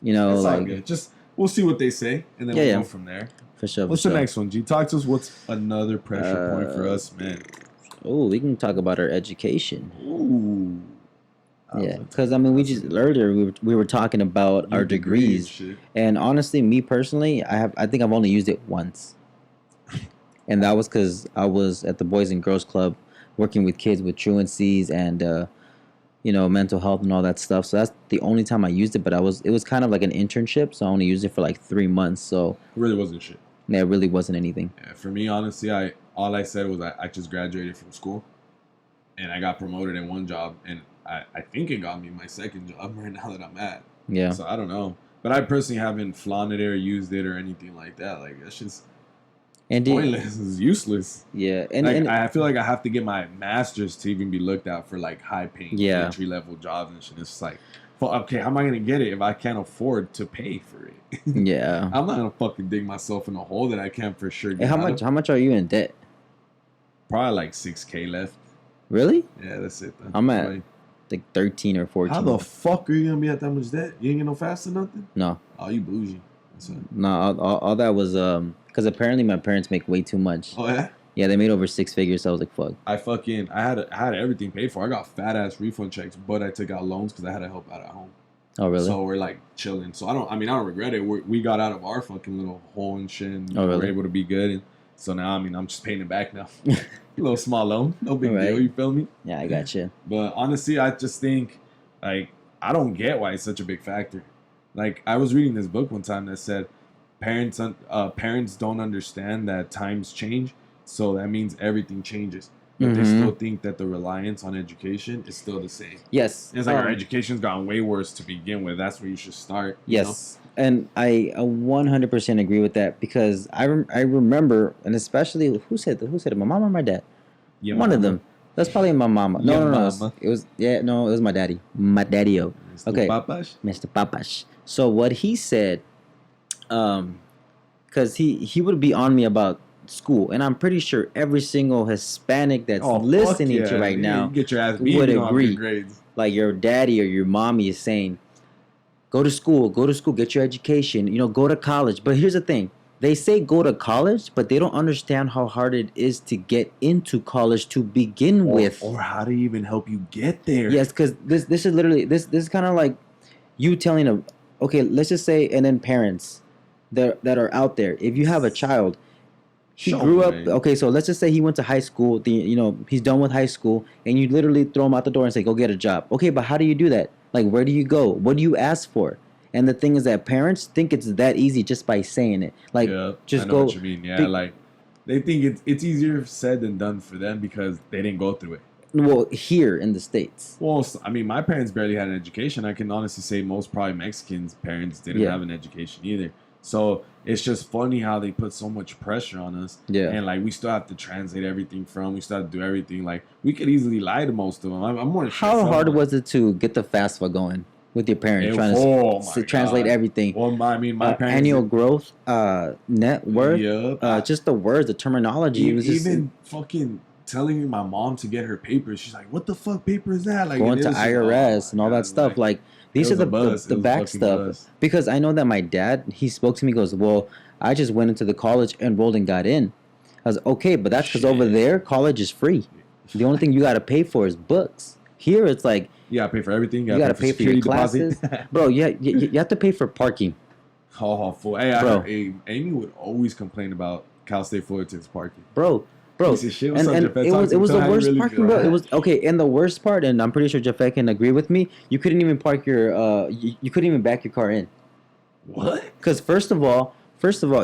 [SPEAKER 1] you know,
[SPEAKER 2] It's all
[SPEAKER 1] like
[SPEAKER 2] good. Just we'll see what they say, and then
[SPEAKER 1] Yeah,
[SPEAKER 2] we'll
[SPEAKER 1] yeah.
[SPEAKER 2] go from there.
[SPEAKER 1] for sure.
[SPEAKER 2] What's the next one, G? Talk to us. What's another pressure point for us, man?
[SPEAKER 1] Oh, we can talk about our education.
[SPEAKER 2] Ooh.
[SPEAKER 1] Yeah, because I mean, earlier we were talking about our degrees, and honestly, me personally, I think I've only used it once, and that was because I was at the Boys and Girls Club working with kids with truancies and mental health and all that stuff. So that's the only time I used it. But it was kind of like an internship, so I only used it for like 3 months. So
[SPEAKER 2] It really wasn't shit.
[SPEAKER 1] yeah, it really wasn't anything.
[SPEAKER 2] Yeah, for me, honestly, all I said was I just graduated from school, and I got promoted in one job, and I think it got me my second job right now that I'm at.
[SPEAKER 1] Yeah,
[SPEAKER 2] So I don't know, but I personally haven't flaunted it or used it or anything like that. Like that's just
[SPEAKER 1] and
[SPEAKER 2] pointless. It's useless.
[SPEAKER 1] yeah, and,
[SPEAKER 2] Like,
[SPEAKER 1] and
[SPEAKER 2] I feel like I have to get my master's to even be looked at for like high paying
[SPEAKER 1] Yeah.
[SPEAKER 2] entry level jobs and shit. It's just like, well, okay, how am I gonna get it if I can't afford to pay for it?
[SPEAKER 1] yeah.
[SPEAKER 2] I'm not gonna fucking dig myself in a hole that I can't for sure
[SPEAKER 1] Hey,
[SPEAKER 2] get
[SPEAKER 1] how
[SPEAKER 2] out
[SPEAKER 1] much?
[SPEAKER 2] of.
[SPEAKER 1] How much are you in debt?
[SPEAKER 2] Probably like $6,000 left.
[SPEAKER 1] Really?
[SPEAKER 2] Yeah, that's it. Then.
[SPEAKER 1] I'm at
[SPEAKER 2] Like,
[SPEAKER 1] like 13 or 14.
[SPEAKER 2] how the fuck are you gonna be at that much debt? You ain't get no fast or nothing?
[SPEAKER 1] No,
[SPEAKER 2] Oh, you bougie. That's it.
[SPEAKER 1] no. All that was because apparently my parents make way too much.
[SPEAKER 2] Oh yeah.
[SPEAKER 1] Yeah, they made over 6 figures. So I was like, fuck.
[SPEAKER 2] I had everything paid for. I got fat ass refund checks, but I took out loans because I had to help out at home.
[SPEAKER 1] Oh really?
[SPEAKER 2] So we're like chilling. So I don't regret it. We got out of our fucking little hole and shit. And
[SPEAKER 1] Oh, really?
[SPEAKER 2] we're able to be good. And so now, I'm just paying it back now. A little small loan, no big
[SPEAKER 1] Right.
[SPEAKER 2] deal. You feel me?
[SPEAKER 1] Yeah, I got you.
[SPEAKER 2] But honestly, I just think like I don't get why it's such a big factor. Like I was reading this book one time that said parents don't understand that times change, so that means everything changes. But they
[SPEAKER 1] Mhm.
[SPEAKER 2] still think that the reliance on education is still the same.
[SPEAKER 1] Yes.
[SPEAKER 2] It's like our education's gotten way worse to begin with. That's where you should start. you know?
[SPEAKER 1] Yes, and I 100% agree with that because I remember, and especially who said it? My mom or my dad?
[SPEAKER 2] Your
[SPEAKER 1] One of
[SPEAKER 2] mama.
[SPEAKER 1] them. That's probably my mama. No,
[SPEAKER 2] Your
[SPEAKER 1] no, no.
[SPEAKER 2] mama.
[SPEAKER 1] It was my daddy. My daddy-o.
[SPEAKER 2] Mr.
[SPEAKER 1] Okay.
[SPEAKER 2] Papash?
[SPEAKER 1] Mr. Papash. So what he said, because he would be on me about school, and I'm pretty sure every single Hispanic that's
[SPEAKER 2] Oh, fuck
[SPEAKER 1] listening
[SPEAKER 2] yeah.
[SPEAKER 1] to right
[SPEAKER 2] You
[SPEAKER 1] now,
[SPEAKER 2] get your ass beat
[SPEAKER 1] would
[SPEAKER 2] if you don't have good
[SPEAKER 1] agree.
[SPEAKER 2] grades.
[SPEAKER 1] like your daddy or your mommy is saying, go to school, get your education, go to college. But here's the thing. They say go to college, but they don't understand how hard it is to get into college to begin with.
[SPEAKER 2] Or how to even help you get there.
[SPEAKER 1] Yes, because this is literally this is kind of like you telling them, okay, let's just say, and then parents that are out there, if you have a child, He
[SPEAKER 2] Show
[SPEAKER 1] grew
[SPEAKER 2] me,
[SPEAKER 1] up.
[SPEAKER 2] man.
[SPEAKER 1] Okay, so let's just say he went to high school. He's done with high school, and you literally throw him out the door and say, "Go get a job." Okay, but how do you do that? Like, where do you go? What do you ask for? And the thing is that parents think it's that easy just by saying it. Like,
[SPEAKER 2] Yeah, I
[SPEAKER 1] just
[SPEAKER 2] know
[SPEAKER 1] go.
[SPEAKER 2] what you mean. Yeah,
[SPEAKER 1] pick-
[SPEAKER 2] like they think it's easier said than done for them because they didn't go through it.
[SPEAKER 1] well, here in the states.
[SPEAKER 2] Well, I mean, my parents barely had an education. I can honestly say most probably Mexicans' parents didn't
[SPEAKER 1] Yeah.
[SPEAKER 2] have an education either. So it's just funny how they put so much pressure on us.
[SPEAKER 1] Yeah.
[SPEAKER 2] And like we still have to translate everything from. We still have to do everything. Like we could easily lie to most of them. I'm more.
[SPEAKER 1] How hard was it to get the FAFSA going with your parents, trying to translate everything?
[SPEAKER 2] Well, I mean, my parents
[SPEAKER 1] annual growth, net worth,
[SPEAKER 2] Yup.
[SPEAKER 1] just the words, the terminology. It was just
[SPEAKER 2] even fucking telling my mom to get her papers. She's like, "What the fuck paper is that?" Like
[SPEAKER 1] going
[SPEAKER 2] it
[SPEAKER 1] to
[SPEAKER 2] was just,
[SPEAKER 1] IRS and all
[SPEAKER 2] God,
[SPEAKER 1] that stuff. Like these
[SPEAKER 2] it
[SPEAKER 1] are
[SPEAKER 2] was a buzz.
[SPEAKER 1] the
[SPEAKER 2] It was a
[SPEAKER 1] back
[SPEAKER 2] fucking
[SPEAKER 1] stuff.
[SPEAKER 2] buzz.
[SPEAKER 1] Because I know that my dad, he spoke to me, goes, "Well, I just went into the college, enrolled, and got in." I was okay, but that's because over
[SPEAKER 2] Shit.
[SPEAKER 1] there, college is free. The only thing you got to pay for is books. Here, it's like
[SPEAKER 2] You gotta pay for everything.
[SPEAKER 1] you got to pay for your classes, bro. You have to pay for parking.
[SPEAKER 2] Oh, fool. Hey,
[SPEAKER 1] Bro.
[SPEAKER 2] Amy would always complain about Cal State Fullerton's parking.
[SPEAKER 1] Bro.
[SPEAKER 2] Piece of shit. What's
[SPEAKER 1] And,
[SPEAKER 2] up,
[SPEAKER 1] and
[SPEAKER 2] Jafet?
[SPEAKER 1] it
[SPEAKER 2] Talk
[SPEAKER 1] was
[SPEAKER 2] to
[SPEAKER 1] it
[SPEAKER 2] me.
[SPEAKER 1] was
[SPEAKER 2] Tell
[SPEAKER 1] the
[SPEAKER 2] me how you
[SPEAKER 1] worst
[SPEAKER 2] really
[SPEAKER 1] parking,
[SPEAKER 2] feel.
[SPEAKER 1] bro. It was okay. And the worst part, and I'm pretty sure Jafet can agree with me. You couldn't even park your you couldn't even back your car in.
[SPEAKER 2] What?
[SPEAKER 1] Because first of all,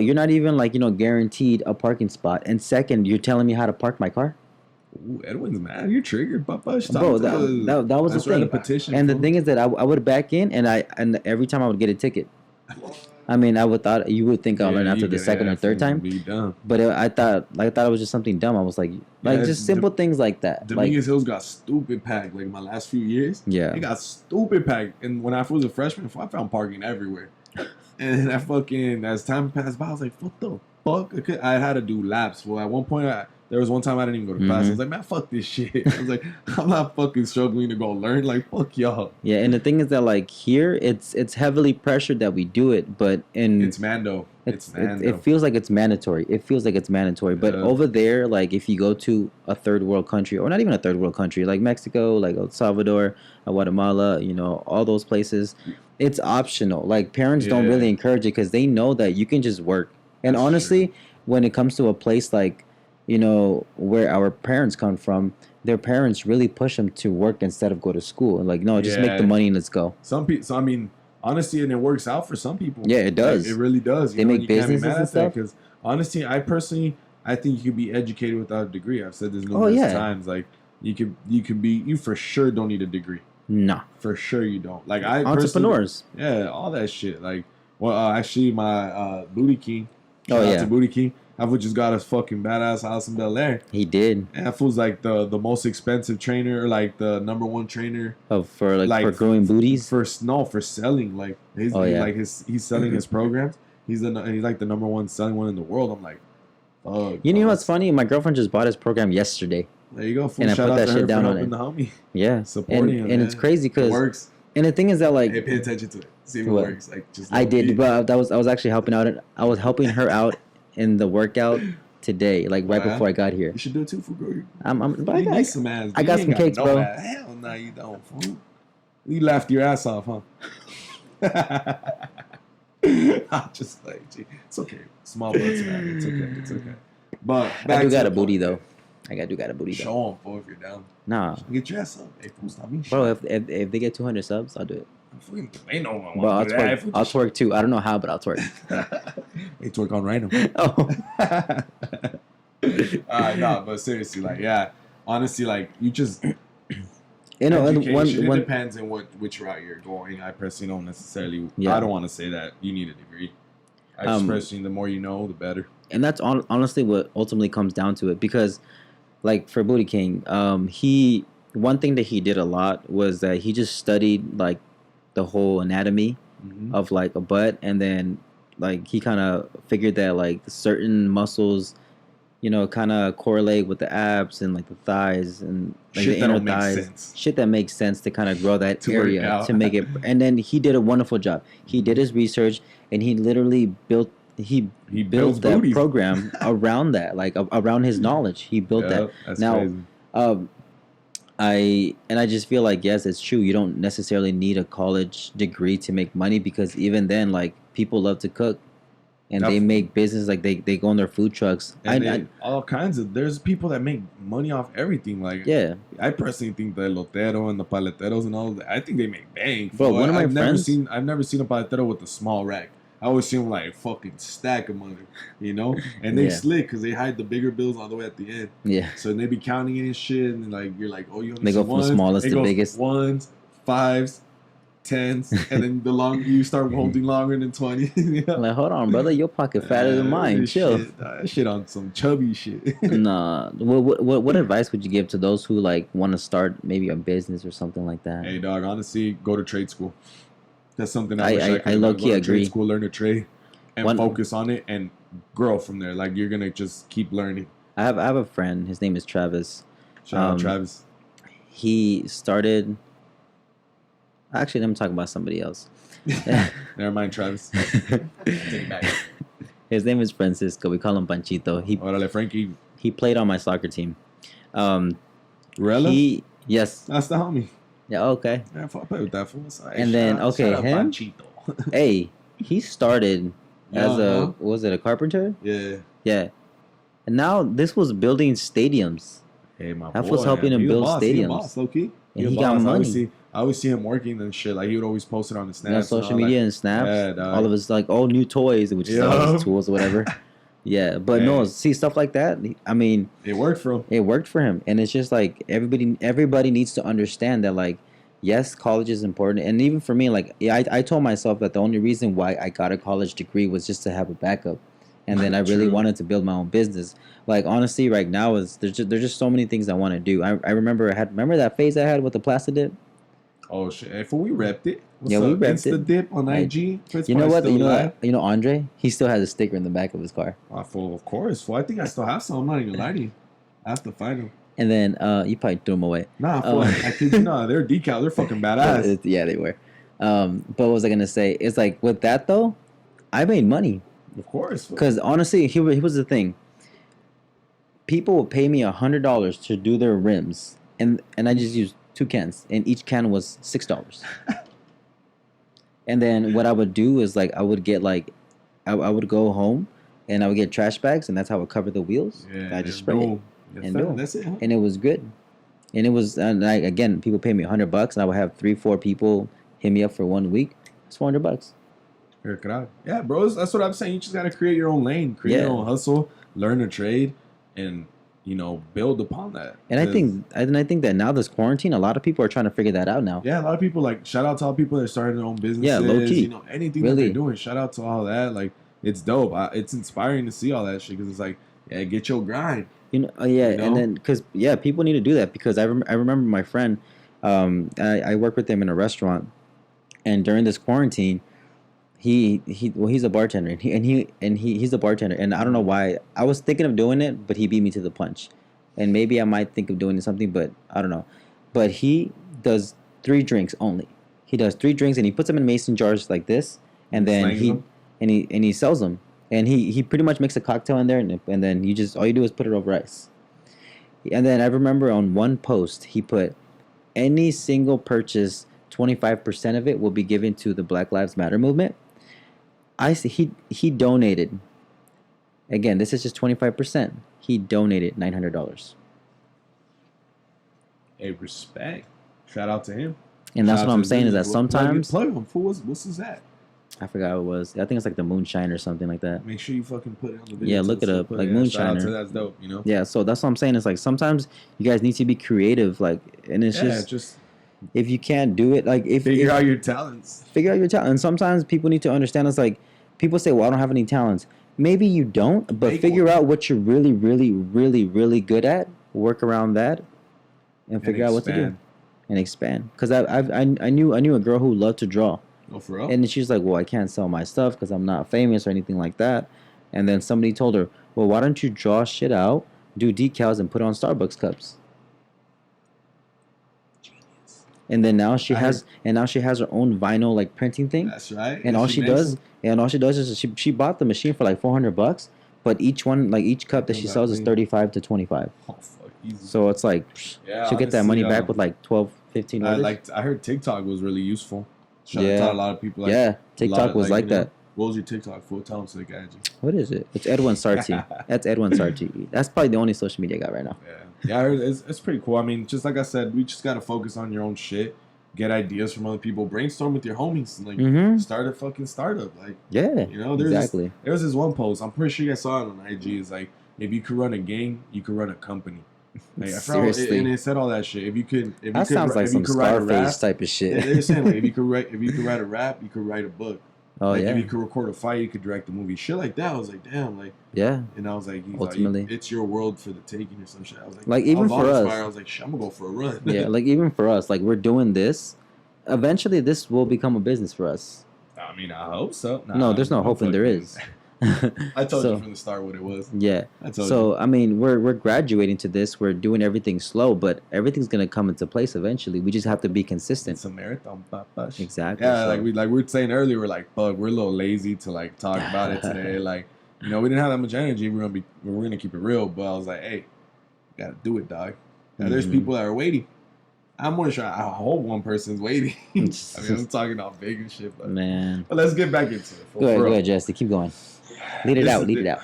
[SPEAKER 1] you're not even like guaranteed a parking spot. And second, you're telling me how to park my car,
[SPEAKER 2] Ooh, Edwin's mad. You're triggered, Papa.
[SPEAKER 1] bro. That was the
[SPEAKER 2] Let's write
[SPEAKER 1] thing.
[SPEAKER 2] a petition.
[SPEAKER 1] And the
[SPEAKER 2] fool.
[SPEAKER 1] thing is that I would back in, and every time I would get a ticket. I mean, you would think I'll learn after the second or third time.
[SPEAKER 2] Be dumb.
[SPEAKER 1] But I thought it was just something dumb. I was like
[SPEAKER 2] Yeah,
[SPEAKER 1] just simple things like that. Like,
[SPEAKER 2] Dominguez Hills got stupid packed. Like my last few years,
[SPEAKER 1] yeah.
[SPEAKER 2] it got stupid packed. And when I was a freshman, I found parking everywhere. And as time passed by, I was like, what the fuck? I had to do laps. Well, at one point, there was one time I didn't even go to class. I was like, man, fuck this shit. I was like, I'm not fucking struggling to go learn. Like, fuck y'all.
[SPEAKER 1] Yeah, and the thing is that like here, it's heavily pressured that we do it, but
[SPEAKER 2] It's Mando.
[SPEAKER 1] it feels like it's mandatory. It feels like it's mandatory. But
[SPEAKER 2] Yeah.
[SPEAKER 1] over there, like if you go to a third world country, or not even a third world country, like Mexico, like El Salvador, Guatemala, all those places, it's optional. Like parents don't
[SPEAKER 2] Yeah.
[SPEAKER 1] really encourage it because they know that you can just work. And
[SPEAKER 2] That's
[SPEAKER 1] honestly,
[SPEAKER 2] true.
[SPEAKER 1] when it comes to a place like where our parents come from, their parents really push them to work instead of go to school. And like, no, just make the
[SPEAKER 2] Yeah.
[SPEAKER 1] money and let's go.
[SPEAKER 2] Some people, so I mean, honestly, and it works out for some people.
[SPEAKER 1] Yeah, it does.
[SPEAKER 2] Like, it really does.
[SPEAKER 1] They make
[SPEAKER 2] you can't be
[SPEAKER 1] businesses
[SPEAKER 2] mad
[SPEAKER 1] and
[SPEAKER 2] at that
[SPEAKER 1] stuff.
[SPEAKER 2] because honestly, I think you could be educated without a degree. I've said this
[SPEAKER 1] Oh,
[SPEAKER 2] numerous
[SPEAKER 1] yeah.
[SPEAKER 2] times. Like you for sure don't need a degree.
[SPEAKER 1] Nah.
[SPEAKER 2] For sure you don't. Like I
[SPEAKER 1] Entrepreneurs.
[SPEAKER 2] yeah, all that shit. Like, well, actually, my Booty King.
[SPEAKER 1] Oh,
[SPEAKER 2] Shout out
[SPEAKER 1] yeah.
[SPEAKER 2] to Booty King. That fool just got a fucking badass house in Bel Air.
[SPEAKER 1] He did.
[SPEAKER 2] And that fool's like the most expensive trainer, like the number one trainer
[SPEAKER 1] For growing booties.
[SPEAKER 2] for selling. Like
[SPEAKER 1] Oh, yeah.
[SPEAKER 2] he's selling his programs. He's like the number one selling one in the world. I'm like, fuck.
[SPEAKER 1] You know
[SPEAKER 2] dog.
[SPEAKER 1] what's funny? My girlfriend just bought his program yesterday.
[SPEAKER 2] There you go. Fool.
[SPEAKER 1] And I
[SPEAKER 2] Shout
[SPEAKER 1] put
[SPEAKER 2] out
[SPEAKER 1] that
[SPEAKER 2] to
[SPEAKER 1] shit
[SPEAKER 2] her
[SPEAKER 1] down
[SPEAKER 2] for
[SPEAKER 1] on
[SPEAKER 2] helping
[SPEAKER 1] it.
[SPEAKER 2] the homie.
[SPEAKER 1] Yeah.
[SPEAKER 2] Supporting him,
[SPEAKER 1] And it's
[SPEAKER 2] man.
[SPEAKER 1] crazy
[SPEAKER 2] It
[SPEAKER 1] because
[SPEAKER 2] works.
[SPEAKER 1] and the thing is that like
[SPEAKER 2] Hey, pay attention to it. See if it
[SPEAKER 1] What?
[SPEAKER 2] works. Like just
[SPEAKER 1] I
[SPEAKER 2] let
[SPEAKER 1] did,
[SPEAKER 2] it be.
[SPEAKER 1] but I was actually helping out. I was helping her out in the workout today, like right
[SPEAKER 2] Wow.
[SPEAKER 1] before I got here.
[SPEAKER 2] You should do it too, fool, bro.
[SPEAKER 1] But I
[SPEAKER 2] You
[SPEAKER 1] got,
[SPEAKER 2] need some ass.
[SPEAKER 1] I
[SPEAKER 2] You
[SPEAKER 1] got
[SPEAKER 2] ain't
[SPEAKER 1] some cakes,
[SPEAKER 2] no
[SPEAKER 1] bro.
[SPEAKER 2] ass. Hell no, you don't, fool. You laughed your ass off, huh? I'm just like, gee, it's okay. Small butts, man. It's okay. It's okay. But
[SPEAKER 1] I do
[SPEAKER 2] to
[SPEAKER 1] got
[SPEAKER 2] the
[SPEAKER 1] a booty
[SPEAKER 2] point.
[SPEAKER 1] though. I do got a booty though.
[SPEAKER 2] Show them, fool, if you're down.
[SPEAKER 1] Nah,
[SPEAKER 2] Get your ass up. Hey, fool, stop me.
[SPEAKER 1] bro. If they get 200 subs, I'll do it.
[SPEAKER 2] Ain't no one
[SPEAKER 1] Bro, I'll
[SPEAKER 2] want to do that.
[SPEAKER 1] twerk. I'll twerk too. I don't know how, but I'll twerk.
[SPEAKER 2] Hey, twerk on random.
[SPEAKER 1] Oh,
[SPEAKER 2] No, but seriously, like, yeah, honestly, like, you just
[SPEAKER 1] and one
[SPEAKER 2] it
[SPEAKER 1] one
[SPEAKER 2] depends on which route you're going. I personally don't necessarily.
[SPEAKER 1] Yeah.
[SPEAKER 2] I don't want to say that you need a degree. I just personally, the more you know, the better.
[SPEAKER 1] and that's honestly what ultimately comes down to it because like for Booty King, one thing that he did a lot was that he just studied like the whole anatomy
[SPEAKER 2] Mm-hmm.
[SPEAKER 1] of like a butt, and then like he kind of figured that like certain muscles kind of correlate with the abs and like the thighs and like
[SPEAKER 2] Shit
[SPEAKER 1] the
[SPEAKER 2] that
[SPEAKER 1] inner
[SPEAKER 2] don't make
[SPEAKER 1] thighs,
[SPEAKER 2] sense.
[SPEAKER 1] shit that makes sense to kind of grow that
[SPEAKER 2] To work
[SPEAKER 1] area
[SPEAKER 2] out.
[SPEAKER 1] to make it. And then he did a wonderful job. He did his research and he literally built
[SPEAKER 2] He
[SPEAKER 1] built
[SPEAKER 2] builds
[SPEAKER 1] that
[SPEAKER 2] booties.
[SPEAKER 1] program around that, like around his knowledge. He built that.
[SPEAKER 2] That's
[SPEAKER 1] Now,
[SPEAKER 2] crazy.
[SPEAKER 1] I just feel like yes, it's true. You don't necessarily need a college degree to make money because even then, like people love to cook, and they make business like they go on their food trucks.
[SPEAKER 2] And all kinds of there's people that make money off everything. Like I personally think the elotero and the paleteros and all of that, I think they make bank.
[SPEAKER 1] Bro, one of my friends,
[SPEAKER 2] I've never seen a paletero with a small rack. I always see them like fucking stack of money, you know, and they slick because they hide the bigger bills all the way at the end.
[SPEAKER 1] Yeah.
[SPEAKER 2] So they be counting it and shit, and like you're like, oh, you only
[SPEAKER 1] they go from the smallest to biggest.
[SPEAKER 2] Ones, fives, tens, and then the longer you start holding longer than 20.
[SPEAKER 1] Like, hold on, brother, your pocket fatter than mine. Chill.
[SPEAKER 2] Shit on some chubby shit.
[SPEAKER 1] Nah. What advice would you give to those who like want to start maybe a business or something like that?
[SPEAKER 2] Hey, dog. Honestly, go to trade school. That's something
[SPEAKER 1] I low key agree.
[SPEAKER 2] Trade school, learn a trade, and focus on it and grow from there. Like you're gonna just keep learning.
[SPEAKER 1] I have a friend. His name is Travis.
[SPEAKER 2] Shout out Travis.
[SPEAKER 1] He started. Actually, let me talk about somebody else.
[SPEAKER 2] Never mind, Travis. Take it back.
[SPEAKER 1] His name is Francisco. We call him Panchito.
[SPEAKER 2] Órale, Frankie.
[SPEAKER 1] He played on my soccer team.
[SPEAKER 2] Rella?
[SPEAKER 1] Yes.
[SPEAKER 2] That's the homie.
[SPEAKER 1] Yeah, okay.
[SPEAKER 2] Yeah, I play with that fool.
[SPEAKER 1] And then, okay, him, hey, he started as a carpenter?
[SPEAKER 2] Yeah.
[SPEAKER 1] Yeah. And now this was building stadiums.
[SPEAKER 2] Hey, my boy.
[SPEAKER 1] That was helping him build stadiums.
[SPEAKER 2] He a boss, low-key.
[SPEAKER 1] And he got money.
[SPEAKER 2] I always see him working and shit. Like, he would always post it on his snaps.
[SPEAKER 1] Yeah, social media and snaps.
[SPEAKER 2] Yeah,
[SPEAKER 1] all of his, like, new toys, which is all his tools or whatever. Yeah, but no, see, stuff like that, I mean...
[SPEAKER 2] It worked for him.
[SPEAKER 1] It worked for him. And it's just, like, everybody needs to understand that, like, yes, college is important. And even for me, like, I told myself that the only reason why I got a college degree was just to have a backup. And then I really wanted to build my own business. Like, honestly, right now, there's just so many things I want to do. I remember that phase I had with the plastic dip?
[SPEAKER 2] Oh, shit. Hey, we repped it.
[SPEAKER 1] We repped it.
[SPEAKER 2] Insta dip on IG.
[SPEAKER 1] You know what? You know Andre? He still has a sticker in the back of his car.
[SPEAKER 2] Of course. I think I still have some. I'm not even lying to you. I have to find them.
[SPEAKER 1] And then you probably threw them away.
[SPEAKER 2] Nah, I kid you not. They're decal. They're fucking badass.
[SPEAKER 1] Yeah, they were. But what was I going to say? It's like, with that, though, I made money.
[SPEAKER 2] Of course.
[SPEAKER 1] Because, honestly, here was the thing. People would pay me $100 to do their rims. And I just used 2 cans. And each can was $6. And then what I would do is, like, I would get, like, I would go home and I would get trash bags. And that's how I would cover the wheels.
[SPEAKER 2] Yeah,
[SPEAKER 1] I just spray it. And
[SPEAKER 2] that's it, huh?
[SPEAKER 1] And it was good. And it was, again, people pay me $100, and I would have 3-4 people hit me up for 1 week. It's $400.
[SPEAKER 2] Yeah, bros. That's what I'm saying. You just gotta create your own lane, create your own hustle, learn a trade, and build upon that.
[SPEAKER 1] And I think that now this quarantine, a lot of people are trying to figure that out now.
[SPEAKER 2] Yeah, a lot of people, like, shout out to all people that started their own businesses.
[SPEAKER 1] Yeah, low key.
[SPEAKER 2] Anything that they're doing. Shout out to all that. Like, it's dope. It's inspiring to see all that shit because it's like, yeah, get your grind.
[SPEAKER 1] And then because people need to do that because I remember my friend, I worked with him in a restaurant, and during this quarantine, he's a bartender and he's a bartender, and I don't know why I was thinking of doing it, but he beat me to the punch, and maybe I might think of doing something, but I don't know. But he does 3 drinks only. He does 3 drinks and he puts them in mason jars like this, and then he sells them. And he pretty much makes a cocktail in there, and then all you do is put it over ice. And then I remember on one post, he put, any single purchase, 25% of it will be given to the Black Lives Matter movement. He donated. Again, this is just 25%. He donated $900.
[SPEAKER 2] Hey, respect. Shout out to him.
[SPEAKER 1] And that's what I'm saying is that sometimes...
[SPEAKER 2] Plug him. What's his at?
[SPEAKER 1] I forgot what it was. I think it's like the Moonshine or something like that.
[SPEAKER 2] Make sure you fucking put it on the video.
[SPEAKER 1] Yeah, look it up. Like Moonshiner.
[SPEAKER 2] That's dope,
[SPEAKER 1] Yeah, so that's what I'm saying. It's like sometimes you guys need to be creative, like, and it's just if you can't do it, like,
[SPEAKER 2] figure out your talents.
[SPEAKER 1] Figure out your talent. And sometimes people need to understand. It's like people say, "Well, I don't have any talents." Maybe you don't, but figure out what you're really, really, really, really good at. Work around that, and figure out what to do, and expand. Because I knew a girl who loved to draw.
[SPEAKER 2] Oh, for real?
[SPEAKER 1] And she's like, well, I can't sell my stuff because I'm not famous or anything like that. And then somebody told her, well, why don't you draw shit out, do decals, and put it on Starbucks cups? Genius. And then now she has her own vinyl, like, printing thing.
[SPEAKER 2] That's right.
[SPEAKER 1] And all she does is she bought the machine for like $400, but each cup that she sells is $35 to $25. Oh, fuck. Easy. So it's like she'll get that money back with like 12, 15 orders.
[SPEAKER 2] I heard TikTok was really useful. Shout out to a lot of people.
[SPEAKER 1] TikTok was like that.
[SPEAKER 2] What was your TikTok for? Tell them so they can add you.
[SPEAKER 1] What is it? It's Edwin Sarti. That's Edwin Sarti. That's probably the only social media I got right now.
[SPEAKER 2] Yeah, I heard it's pretty cool. I mean, just like I said, we just gotta focus on your own shit. Get ideas from other people. Brainstorm with your homies. Like, start a fucking startup. Like,
[SPEAKER 1] yeah,
[SPEAKER 2] you know,
[SPEAKER 1] exactly.
[SPEAKER 2] There was this one post. I'm pretty sure you guys saw it on IG. It's like, if you could run a gang, you could run a company. Like,
[SPEAKER 1] Seriously,
[SPEAKER 2] and it said all that shit. If you could,
[SPEAKER 1] sounds like some Scarface type of shit.
[SPEAKER 2] They're saying like, if you could write a rap, you could write a book.
[SPEAKER 1] Oh
[SPEAKER 2] like,
[SPEAKER 1] yeah.
[SPEAKER 2] If you could record a fight, you could direct a movie. Shit like that. I was like, damn, like.
[SPEAKER 1] Yeah.
[SPEAKER 2] And I was like,
[SPEAKER 1] ultimately,
[SPEAKER 2] like, it's your world for the taking or some shit. I was
[SPEAKER 1] like even for us,
[SPEAKER 2] I was like, shit, I'm gonna go for a run.
[SPEAKER 1] Yeah, like even for us, like we're doing this. Eventually, this will become a business for us.
[SPEAKER 2] I mean, I hope so.
[SPEAKER 1] No, there's no hope, and there is.
[SPEAKER 2] I told you from the start what it was.
[SPEAKER 1] Yeah. I mean, we're graduating to this. We're doing everything slow, but everything's gonna come into place eventually. We just have to be consistent.
[SPEAKER 2] It's a marathon, papash.
[SPEAKER 1] Exactly.
[SPEAKER 2] Yeah, so. like we were saying earlier, we're like, fuck, we're a little lazy to like talk about it today. Like, you know, we didn't have that much energy. We're gonna keep it real. But I was like, hey, you gotta do it, dog. Now, there's people that are waiting. I'm more sure. I hope one person's waiting. I mean, I'm talking all big and shit, but
[SPEAKER 1] man.
[SPEAKER 2] But let's get back into it.
[SPEAKER 1] Go ahead, Jesse. Keep going. Lead it out.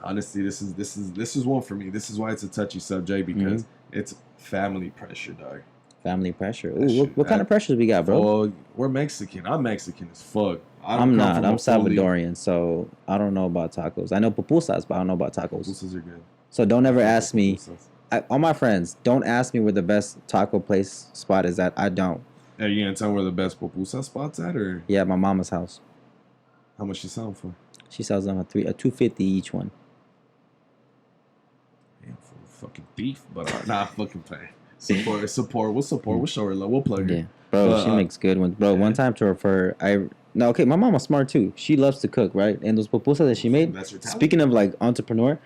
[SPEAKER 2] Honestly, this is one for me. This is why it's a touchy subject because it's family pressure, dog.
[SPEAKER 1] Family pressure. Ooh, what kind of pressures we got, bro?
[SPEAKER 2] Well, we're Mexican. I'm Mexican as fuck.
[SPEAKER 1] I'm not. I'm Salvadorian, so I don't know about tacos. I know pupusas, but I don't know about tacos.
[SPEAKER 2] Pupusas are good.
[SPEAKER 1] So don't ever ask me. All my friends, don't ask me where the best taco place spot is at. I don't.
[SPEAKER 2] Are you gonna tell me where the best pupusa spot's at, or?
[SPEAKER 1] Yeah, my mama's house.
[SPEAKER 2] How much she selling for?
[SPEAKER 1] She sells them a $2.50 each one.
[SPEAKER 2] Damn, for fucking beef, but nah, fucking pay. Support. We'll support. We'll show her love. We'll plug her.
[SPEAKER 1] Yeah, bro, she makes good ones, bro. One time to refer, okay, my mom was smart too. She loves to cook, right? And those pupusas that she made.
[SPEAKER 2] That's her talent.
[SPEAKER 1] Speaking of like entrepreneur,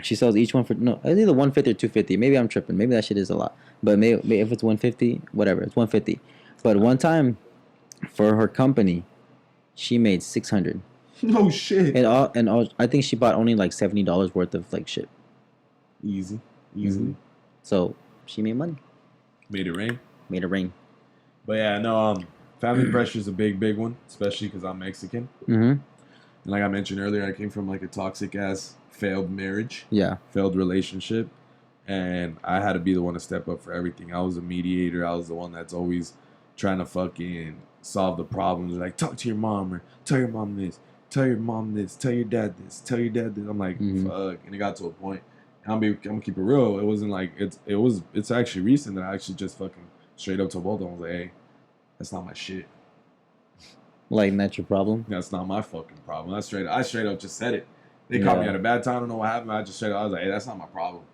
[SPEAKER 1] she sells each one for it's either $150 or $250. Maybe I'm tripping. Maybe that shit is a lot. But maybe if it's $150, whatever, it's $150. But one time, for her company, she made $600.
[SPEAKER 2] No shit.
[SPEAKER 1] And all, I think she bought only like $70 worth of like shit.
[SPEAKER 2] Easily.
[SPEAKER 1] So she made money.
[SPEAKER 2] Made it rain.
[SPEAKER 1] But
[SPEAKER 2] yeah, no. Family pressure is a big one, especially because I'm Mexican. And like I mentioned earlier, I came from like a toxic ass failed marriage.
[SPEAKER 1] Yeah.
[SPEAKER 2] Failed relationship. And I had to be the one to step up for everything. I was a mediator. I was the one that's always trying to fucking solve the problems. Like, talk to your mom or tell your mom this. Tell your mom this. Tell your dad this. Tell your dad this. I'm like, fuck. And it got to a point. I'm gonna keep it real. It wasn't like it's actually recent that I actually just fucking straight up to both of them. I was like, hey, that's not my shit.
[SPEAKER 1] Like, that's your problem?
[SPEAKER 2] That's not my fucking problem. I straight up just said it. They caught me at a bad time. I don't know what happened. I just straight up, I was like, hey, that's not my problem.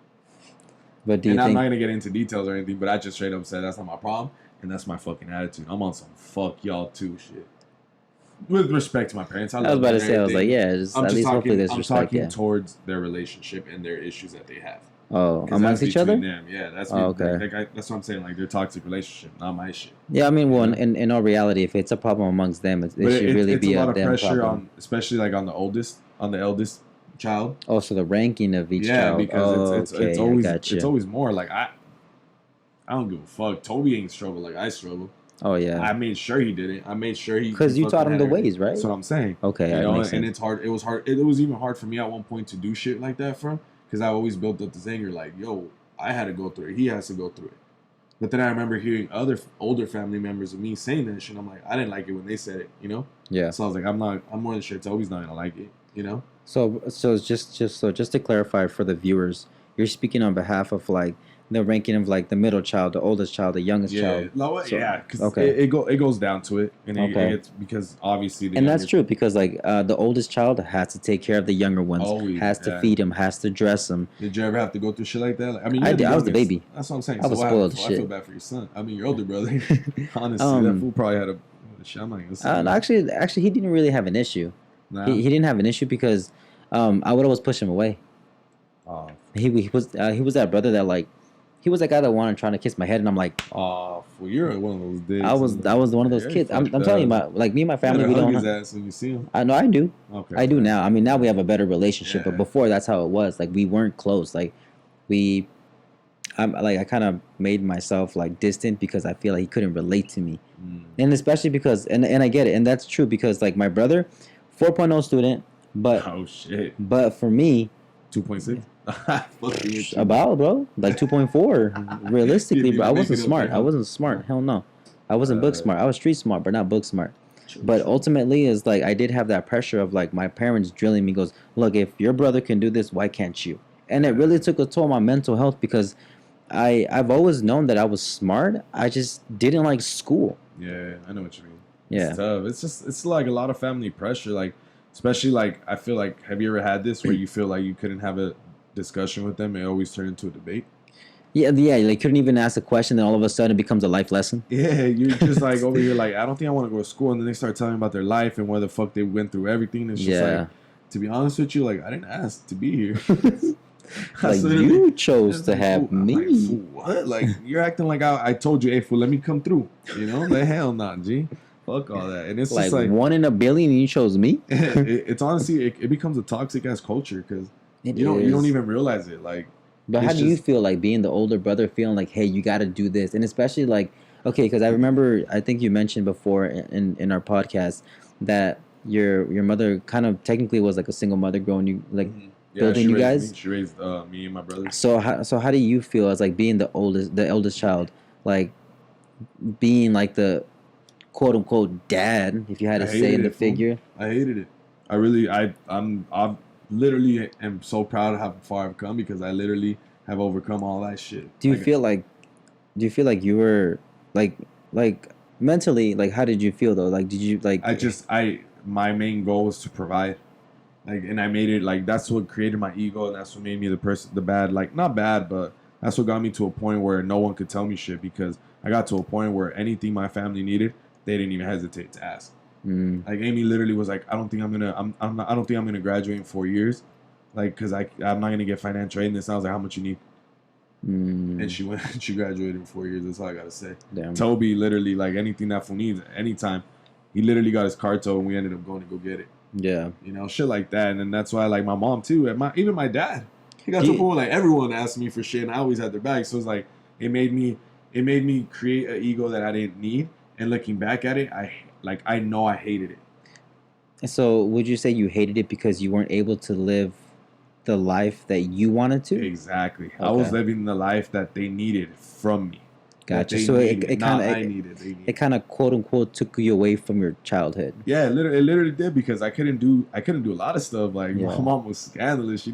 [SPEAKER 1] But
[SPEAKER 2] I'm not gonna get into details or anything, but I just straight up said that's not my problem, and that's my fucking attitude. I'm on some fuck y'all too shit. With respect to my parents, I was
[SPEAKER 1] about to say, I was like, yeah, just at least hopefully there's respect.
[SPEAKER 2] I'm talking towards their relationship and their issues that they have.
[SPEAKER 1] Oh, amongst each other?
[SPEAKER 2] Them. Yeah, that's
[SPEAKER 1] okay.
[SPEAKER 2] That's what I'm saying. Like, their toxic relationship, not my shit.
[SPEAKER 1] Yeah, I mean, well, in all reality, if it's a problem amongst them, it should really be a lot of pressure
[SPEAKER 2] on, especially like on the eldest child.
[SPEAKER 1] Oh, so the ranking of each child.
[SPEAKER 2] Yeah, because it's always more. Like, I don't give a fuck. Toby ain't struggle like I struggle.
[SPEAKER 1] Oh yeah.
[SPEAKER 2] I made sure he did it. I made sure he.
[SPEAKER 1] Because you taught him the ways, right?
[SPEAKER 2] That's what I'm saying.
[SPEAKER 1] Okay,
[SPEAKER 2] you know, and it's hard. It was hard. It was even hard for me at one point to do shit like that from, because I always built up this anger. Like, yo, I had to go through it. He has to go through it. But then I remember hearing other older family members of me saying that shit. I'm like, I didn't like it when they said it. You know.
[SPEAKER 1] Yeah.
[SPEAKER 2] So I was like, I'm more than sure Toby's not gonna like it. You know.
[SPEAKER 1] So just to clarify for the viewers, you're speaking on behalf of like the ranking of like the middle child, the oldest child, the youngest child.
[SPEAKER 2] Because it goes down to it, and it gets, because obviously.
[SPEAKER 1] That's true, because like the oldest child has to take care of the younger ones, has to feed him, has to dress him.
[SPEAKER 2] Did you ever have to go through shit like that? Like, I mean,
[SPEAKER 1] I did. I was the baby.
[SPEAKER 2] That's what I'm saying.
[SPEAKER 1] I was spoiled.
[SPEAKER 2] I feel bad for your son. I mean, your older brother. Honestly, that fool probably had a. I'm not gonna say.
[SPEAKER 1] Actually, he didn't really have an issue. Nah. He didn't have an issue because I would always push him away. Oh. He was that brother that like. He was that guy that wanted trying to kiss my head, and I'm like,
[SPEAKER 2] oh, well, you're one of those dudes.
[SPEAKER 1] I was one of those kids. I'm telling you, like me and my family, we don't.
[SPEAKER 2] Hug his ass when you see him.
[SPEAKER 1] I know, I do.
[SPEAKER 2] Okay.
[SPEAKER 1] I do now. I mean, now we have a better relationship, but before that's how it was. Like, we weren't close. Like, I kind of made myself like distant because I feel like he couldn't relate to me,
[SPEAKER 2] Mm.
[SPEAKER 1] and especially because and I get it, and that's true because like my brother, 4.0 student, but
[SPEAKER 2] Oh shit.
[SPEAKER 1] for me
[SPEAKER 2] 2.6.
[SPEAKER 1] about bro like 2.4 realistically,
[SPEAKER 2] Didn't
[SPEAKER 1] bro. I
[SPEAKER 2] even make
[SPEAKER 1] wasn't
[SPEAKER 2] it up there,
[SPEAKER 1] smart. I
[SPEAKER 2] huh?
[SPEAKER 1] wasn't smart. Hell no, I wasn't book smart. I was street smart, but not book smart. But
[SPEAKER 2] True.
[SPEAKER 1] ultimately, is like I did have that pressure of like my parents drilling me. Goes, look, if your brother can do this, why can't you? And it really took a toll on my mental health because I've always known that I was smart. I just didn't like school.
[SPEAKER 2] Yeah, I know what you mean.
[SPEAKER 1] Yeah.
[SPEAKER 2] It's tough. It's like a lot of family pressure. Like, especially like I feel like, have you ever had this where you feel like you couldn't have a discussion with them? It always turned into a debate.
[SPEAKER 1] Yeah, like couldn't even ask a question, then all of a sudden it becomes a life lesson.
[SPEAKER 2] Yeah, you're just like over here, like I don't think I want to go to school, and then they start telling me about their life and where the fuck they went through everything. It's just like, to be honest with you, like I didn't ask to be here.
[SPEAKER 1] Like you chose to
[SPEAKER 2] like,
[SPEAKER 1] have
[SPEAKER 2] fool,
[SPEAKER 1] me.
[SPEAKER 2] like, fool, what? Like you're acting like I told you, hey fool, let me come through. You know, like hell nah, G. Fuck all that. And it's
[SPEAKER 1] Like
[SPEAKER 2] just like
[SPEAKER 1] 1 in a billion, and you chose me.
[SPEAKER 2] it's honestly it becomes a toxic ass culture because you don't even realize it. Like,
[SPEAKER 1] but how
[SPEAKER 2] it's
[SPEAKER 1] do you
[SPEAKER 2] just-
[SPEAKER 1] feel like being the older brother, feeling like, hey, you got to do this, and especially like, okay, because I remember, I think you mentioned before in our podcast that your mother kind of technically was like a single mother growing you like building you guys.
[SPEAKER 2] She raised me and my brother.
[SPEAKER 1] So how do you feel as like being the eldest child, like being like the quote unquote dad, if you had to say in the figure?
[SPEAKER 2] I hated it. I really I literally am so proud of how far I've come because I literally have overcome all that shit.
[SPEAKER 1] Do you feel like you were like mentally, like how did you feel though? Like did you like
[SPEAKER 2] my main goal was to provide. Like, and I made it like that's what created my ego, and that's what made me the bad, like not bad, but that's what got me to a point where no one could tell me shit because I got to a point where anything my family needed, they didn't even hesitate to ask. Like Amy literally was like, I don't think I'm gonna graduate in 4 years, like because I'm not gonna get financial aid. And this, I was like, how much you need? And she went, she graduated in 4 years. That's all I gotta say.
[SPEAKER 1] Damn.
[SPEAKER 2] Toby literally like anything that fool needs, anytime, he literally got his car towed, and we ended up going to go get it.
[SPEAKER 1] Yeah,
[SPEAKER 2] you know, shit like that. And then that's why like my mom too, and even my dad, he got to a point like everyone asked me for shit, and I always had their back. So it's like it made me create an ego that I didn't need. And looking back at it, I know I hated it.
[SPEAKER 1] So would you say you hated it because you weren't able to live the life that you wanted to?
[SPEAKER 2] Exactly.
[SPEAKER 1] Okay.
[SPEAKER 2] I was living the life that they needed from me.
[SPEAKER 1] Gotcha. So it kind of quote unquote took you away from your childhood.
[SPEAKER 2] Yeah, it literally did because I couldn't do a lot of stuff. Like my mom was scandalous. She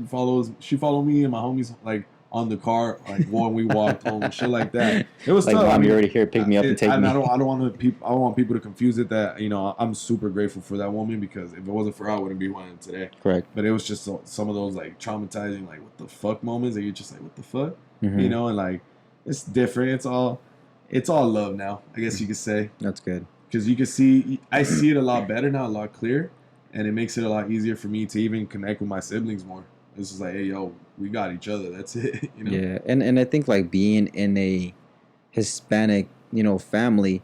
[SPEAKER 2] followed me and my homies like on the car, like when we walked home and shit like that. It was
[SPEAKER 1] like,
[SPEAKER 2] tough.
[SPEAKER 1] Mom, you're already here. Pick me up and take me.
[SPEAKER 2] I don't want people to confuse it that I'm super grateful for that woman because if it wasn't for her, I wouldn't be who I am today.
[SPEAKER 1] Correct.
[SPEAKER 2] But it was just some of those like traumatizing, like what the fuck moments that you're just like, what the fuck,
[SPEAKER 1] Mm-hmm.
[SPEAKER 2] and like. It's different. It's all love now, I guess you could say.
[SPEAKER 1] That's good.
[SPEAKER 2] Because I see it a lot better now, a lot clearer, and it makes it a lot easier for me to even connect with my siblings more. It's just like, hey, yo, we got each other. That's it.
[SPEAKER 1] Yeah, and I think like being in a Hispanic, family,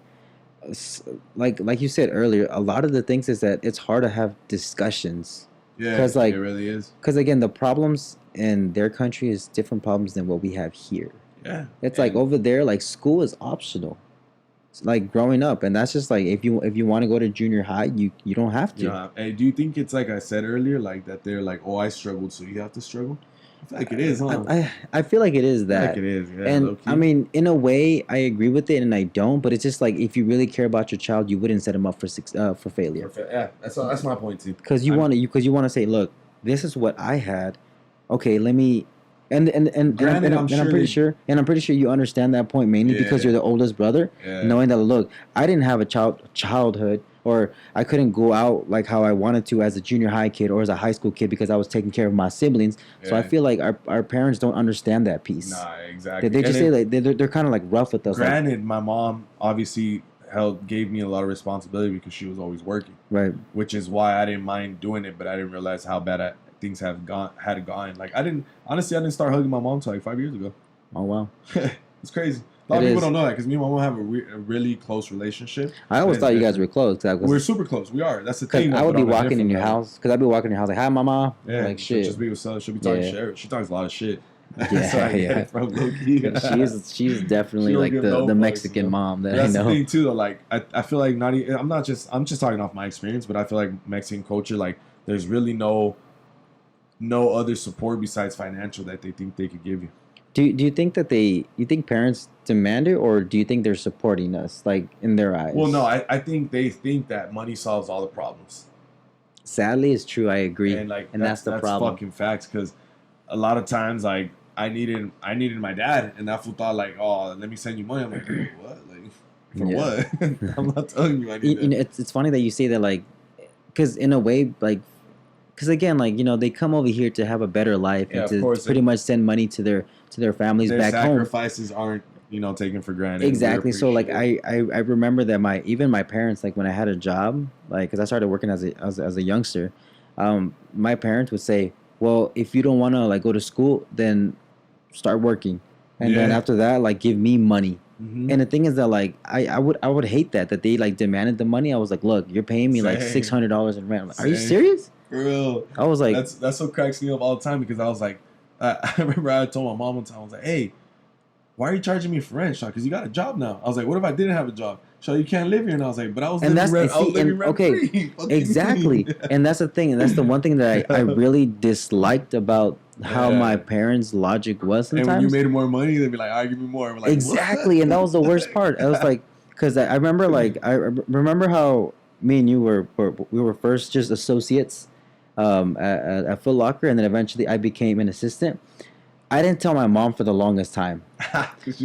[SPEAKER 1] like you said earlier, a lot of the things is that it's hard to have discussions.
[SPEAKER 2] Yeah,
[SPEAKER 1] because like
[SPEAKER 2] it really is.
[SPEAKER 1] Because again, the problems in their country is different problems than what we have here.
[SPEAKER 2] Yeah,
[SPEAKER 1] it's like over there, like school is optional. It's like growing up, and that's just like if you want to go to junior high, you don't have to.
[SPEAKER 2] Hey, do you think it's like I said earlier, like that they're like, oh, I struggled, so you have to struggle? I feel like it is, huh?
[SPEAKER 1] I feel like it is that.
[SPEAKER 2] Like it is, yeah.
[SPEAKER 1] And I mean, in a way, I agree with it, and I don't. But it's just like if you really care about your child, you wouldn't set him up for failure.
[SPEAKER 2] Yeah, that's my point too.
[SPEAKER 1] Because you want to say, look, this is what I had. Okay, let me. And I'm pretty sure you understand that point mainly because you're the oldest brother, knowing that look, I didn't have a childhood, or I couldn't go out like how I wanted to as a junior high kid or as a high school kid because I was taking care of my siblings. So I feel like our parents don't understand that piece.
[SPEAKER 2] Nah, exactly.
[SPEAKER 1] They just say like they're kind of like rough with us.
[SPEAKER 2] Granted, my mom obviously gave me a lot of responsibility because she was always working, right? Which is why I didn't mind doing it, but I didn't realize how bad things had gone. Like I didn't start hugging my mom until like 5 years ago.
[SPEAKER 1] Oh wow,
[SPEAKER 2] it's crazy. A lot of people don't know that because me and my mom have a really close relationship.
[SPEAKER 1] I always thought you guys were close.
[SPEAKER 2] We're super close. We are. That's the thing.
[SPEAKER 1] I would be walking in your house because I'd be walking in your house like, "Hi, mama."
[SPEAKER 2] Yeah,
[SPEAKER 1] like shit.
[SPEAKER 2] Just be with She'll be talking shit. She talks a lot of shit.
[SPEAKER 1] Yeah,
[SPEAKER 2] So I get
[SPEAKER 1] yeah.
[SPEAKER 2] it from Loki.
[SPEAKER 1] She's definitely
[SPEAKER 2] She don't
[SPEAKER 1] like
[SPEAKER 2] give
[SPEAKER 1] the
[SPEAKER 2] no
[SPEAKER 1] the
[SPEAKER 2] fucks,
[SPEAKER 1] Mexican
[SPEAKER 2] bro.
[SPEAKER 1] mom that
[SPEAKER 2] But
[SPEAKER 1] I
[SPEAKER 2] that's the
[SPEAKER 1] know.
[SPEAKER 2] thing too, though. Like I feel like I'm just talking off my experience, but I feel like Mexican culture, like there's really no other support besides financial that they think they could give you.
[SPEAKER 1] Do you think that you think parents demand it, or do you think they're supporting us like in their
[SPEAKER 2] Well, no,
[SPEAKER 1] eyes?
[SPEAKER 2] I think they think that money solves all the problems,
[SPEAKER 1] Sadly, it's true. I agree,
[SPEAKER 2] and like
[SPEAKER 1] and that's the
[SPEAKER 2] that's
[SPEAKER 1] problem.
[SPEAKER 2] fucking facts. Because a lot of times, like I needed my dad, and that fool thought like, oh, let me send you money. I'm like, "Bro, what? Like for
[SPEAKER 1] Yeah.
[SPEAKER 2] what? I'm not telling you I need
[SPEAKER 1] You
[SPEAKER 2] that.
[SPEAKER 1] know, it's funny that you say that, like, because in a way, like, because again, like, they come over here to have a better life
[SPEAKER 2] Yeah,
[SPEAKER 1] and
[SPEAKER 2] of
[SPEAKER 1] to
[SPEAKER 2] course.
[SPEAKER 1] pretty much send money to their families
[SPEAKER 2] Their
[SPEAKER 1] back home.
[SPEAKER 2] sacrifices aren't taken for granted. And we're
[SPEAKER 1] Exactly. So like
[SPEAKER 2] appreciative.
[SPEAKER 1] I remember that my parents, like, when I had a job, like, because I started working as a youngster, my parents would say, well, if you don't want to like go to school, then start working, and then
[SPEAKER 2] Yeah.
[SPEAKER 1] after that, like, give me money.
[SPEAKER 2] Mm-hmm.
[SPEAKER 1] And the thing is that, like, I would hate that they like demanded the money. I was like, look, you're paying me like
[SPEAKER 2] Same.
[SPEAKER 1] $600 in rent. I'm like, are you
[SPEAKER 2] Same.
[SPEAKER 1] serious?
[SPEAKER 2] For real.
[SPEAKER 1] I was like,
[SPEAKER 2] That's what cracks me up all the time because I was like, I remember I told my mom one time, I was like, hey, why are you charging me for rent, Sean? Because you got a job now. I was like, what if I didn't have a job? Sean, you can't live here. And I was like, but I was
[SPEAKER 1] and
[SPEAKER 2] living
[SPEAKER 1] that's
[SPEAKER 2] rent. I was
[SPEAKER 1] see,
[SPEAKER 2] living
[SPEAKER 1] and
[SPEAKER 2] rent
[SPEAKER 1] okay,
[SPEAKER 2] free. What do you
[SPEAKER 1] exactly.
[SPEAKER 2] mean?
[SPEAKER 1] And that's the thing, and that's the one thing that I really disliked about how my
[SPEAKER 2] Yeah.
[SPEAKER 1] parents' logic was
[SPEAKER 2] And when you
[SPEAKER 1] sometimes.
[SPEAKER 2] made more money, they'd be like, all right, give me more. We're like,
[SPEAKER 1] Exactly, and that was the worst part. I was like, because I remember, like, remember how me and you we were first just associates, at Foot Locker, and then eventually I became an assistant. I didn't tell my mom for the longest time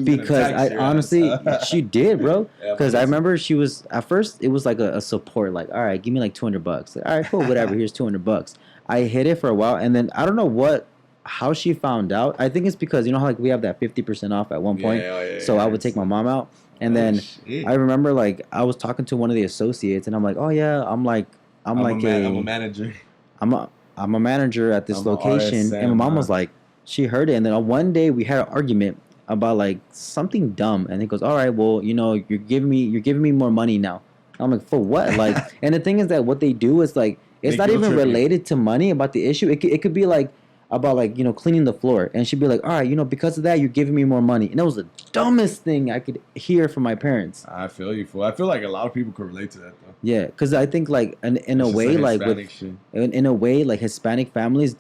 [SPEAKER 1] because I honestly, she did, bro.
[SPEAKER 2] Yeah,
[SPEAKER 1] Because I remember she was at first, it was like a support, like, all right, give me like $200. Like, all right, cool, whatever. Here's $200. I hid it for a while, and then I don't know how she found out. I think it's because how, like, we have that 50% off at one point, so I would take my mom out, and then I remember, like, I was talking to one of the associates, and I'm like, oh yeah, I'm like
[SPEAKER 2] I'm a manager.
[SPEAKER 1] I'm a I'm a manager at this
[SPEAKER 2] I'm a
[SPEAKER 1] location, and my
[SPEAKER 2] RSM,
[SPEAKER 1] mom
[SPEAKER 2] huh?
[SPEAKER 1] was like, she heard it, and then one day we had an argument about like something dumb, and he goes, "All right, well, you're giving me more money now." I'm like, "For what?" Like, and the thing is that what they do is like it's
[SPEAKER 2] They
[SPEAKER 1] not
[SPEAKER 2] guilt
[SPEAKER 1] even
[SPEAKER 2] trip you.
[SPEAKER 1] related to money about the issue. It could be like about like cleaning the floor, and she'd be like, "All right, because of that, you're giving me more money," and it was the dumbest thing I could hear from my parents.
[SPEAKER 2] I feel you, fool. I feel like a lot of people could relate to that, though.
[SPEAKER 1] Yeah, because I think like in a
[SPEAKER 2] It's just
[SPEAKER 1] way, like
[SPEAKER 2] Hispanic shit.
[SPEAKER 1] in a way, like Hispanic families,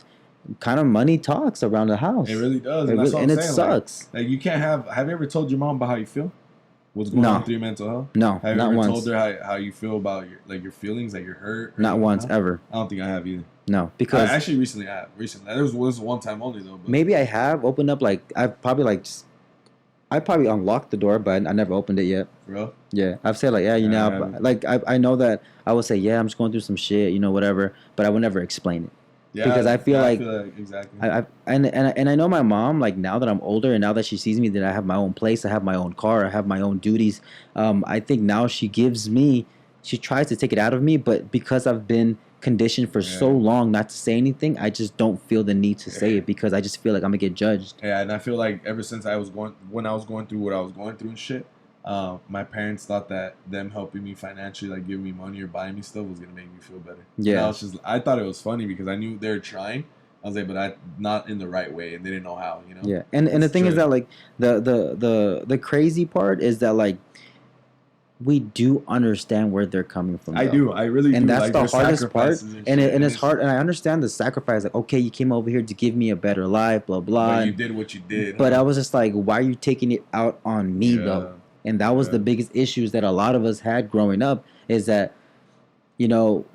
[SPEAKER 1] kind of money talks around the house.
[SPEAKER 2] It really does,
[SPEAKER 1] It
[SPEAKER 2] and that's
[SPEAKER 1] really,
[SPEAKER 2] what I'm
[SPEAKER 1] and it
[SPEAKER 2] saying.
[SPEAKER 1] sucks.
[SPEAKER 2] Like you can't have. Have you ever told your mom about how you feel? What's going on
[SPEAKER 1] No,
[SPEAKER 2] with your mental health?
[SPEAKER 1] no,
[SPEAKER 2] Have you
[SPEAKER 1] not
[SPEAKER 2] ever
[SPEAKER 1] once.
[SPEAKER 2] told her how you feel about your feelings, that you're hurt?
[SPEAKER 1] Not once,
[SPEAKER 2] Huh?
[SPEAKER 1] ever.
[SPEAKER 2] I don't think I have either.
[SPEAKER 1] No, because
[SPEAKER 2] I actually recently have. Recently, was one time only though. But
[SPEAKER 1] maybe I have opened up. Like I probably unlocked the door, but I never opened it yet.
[SPEAKER 2] bro,
[SPEAKER 1] Yeah, I've said like, yeah,
[SPEAKER 2] Yeah, I haven't.
[SPEAKER 1] like I know that I would say, yeah, I'm just going through some shit, whatever, but I would never explain it.
[SPEAKER 2] yeah,
[SPEAKER 1] Because I feel like
[SPEAKER 2] exactly.
[SPEAKER 1] and I know my mom, like, now that I'm older and now that she sees me that I have my own place, I have my own car, I have my own duties. I think now she tries to take it out of me, but because I've been conditioned for so
[SPEAKER 2] Yeah.
[SPEAKER 1] long not to say anything, I just don't feel the need to say it because I just feel like I'm gonna get judged.
[SPEAKER 2] Yeah, and I feel like ever since when I was going through what I was going through and shit, my parents thought that them helping me financially, like giving me money or buying me stuff, was gonna make me feel better.
[SPEAKER 1] Yeah.
[SPEAKER 2] And I thought it was funny because I knew they were trying. I was like, but not in the right way, and they didn't know how.
[SPEAKER 1] Yeah, and the
[SPEAKER 2] It's
[SPEAKER 1] thing is
[SPEAKER 2] true.
[SPEAKER 1] that, like, the crazy part is that, like, we do understand where they're coming from.
[SPEAKER 2] I
[SPEAKER 1] though.
[SPEAKER 2] do. I really
[SPEAKER 1] And
[SPEAKER 2] do.
[SPEAKER 1] that's
[SPEAKER 2] Like,
[SPEAKER 1] the
[SPEAKER 2] their
[SPEAKER 1] hardest part,
[SPEAKER 2] sacrifices
[SPEAKER 1] and
[SPEAKER 2] shit,
[SPEAKER 1] it's hard, and I understand the sacrifice. Like, okay, you came over here to give me a better life, blah blah.
[SPEAKER 2] But you did what you did.
[SPEAKER 1] But
[SPEAKER 2] huh?
[SPEAKER 1] I was just like, why are you taking it out on me though? And that was
[SPEAKER 2] Yeah.
[SPEAKER 1] the biggest issues that a lot of us had growing up. Is that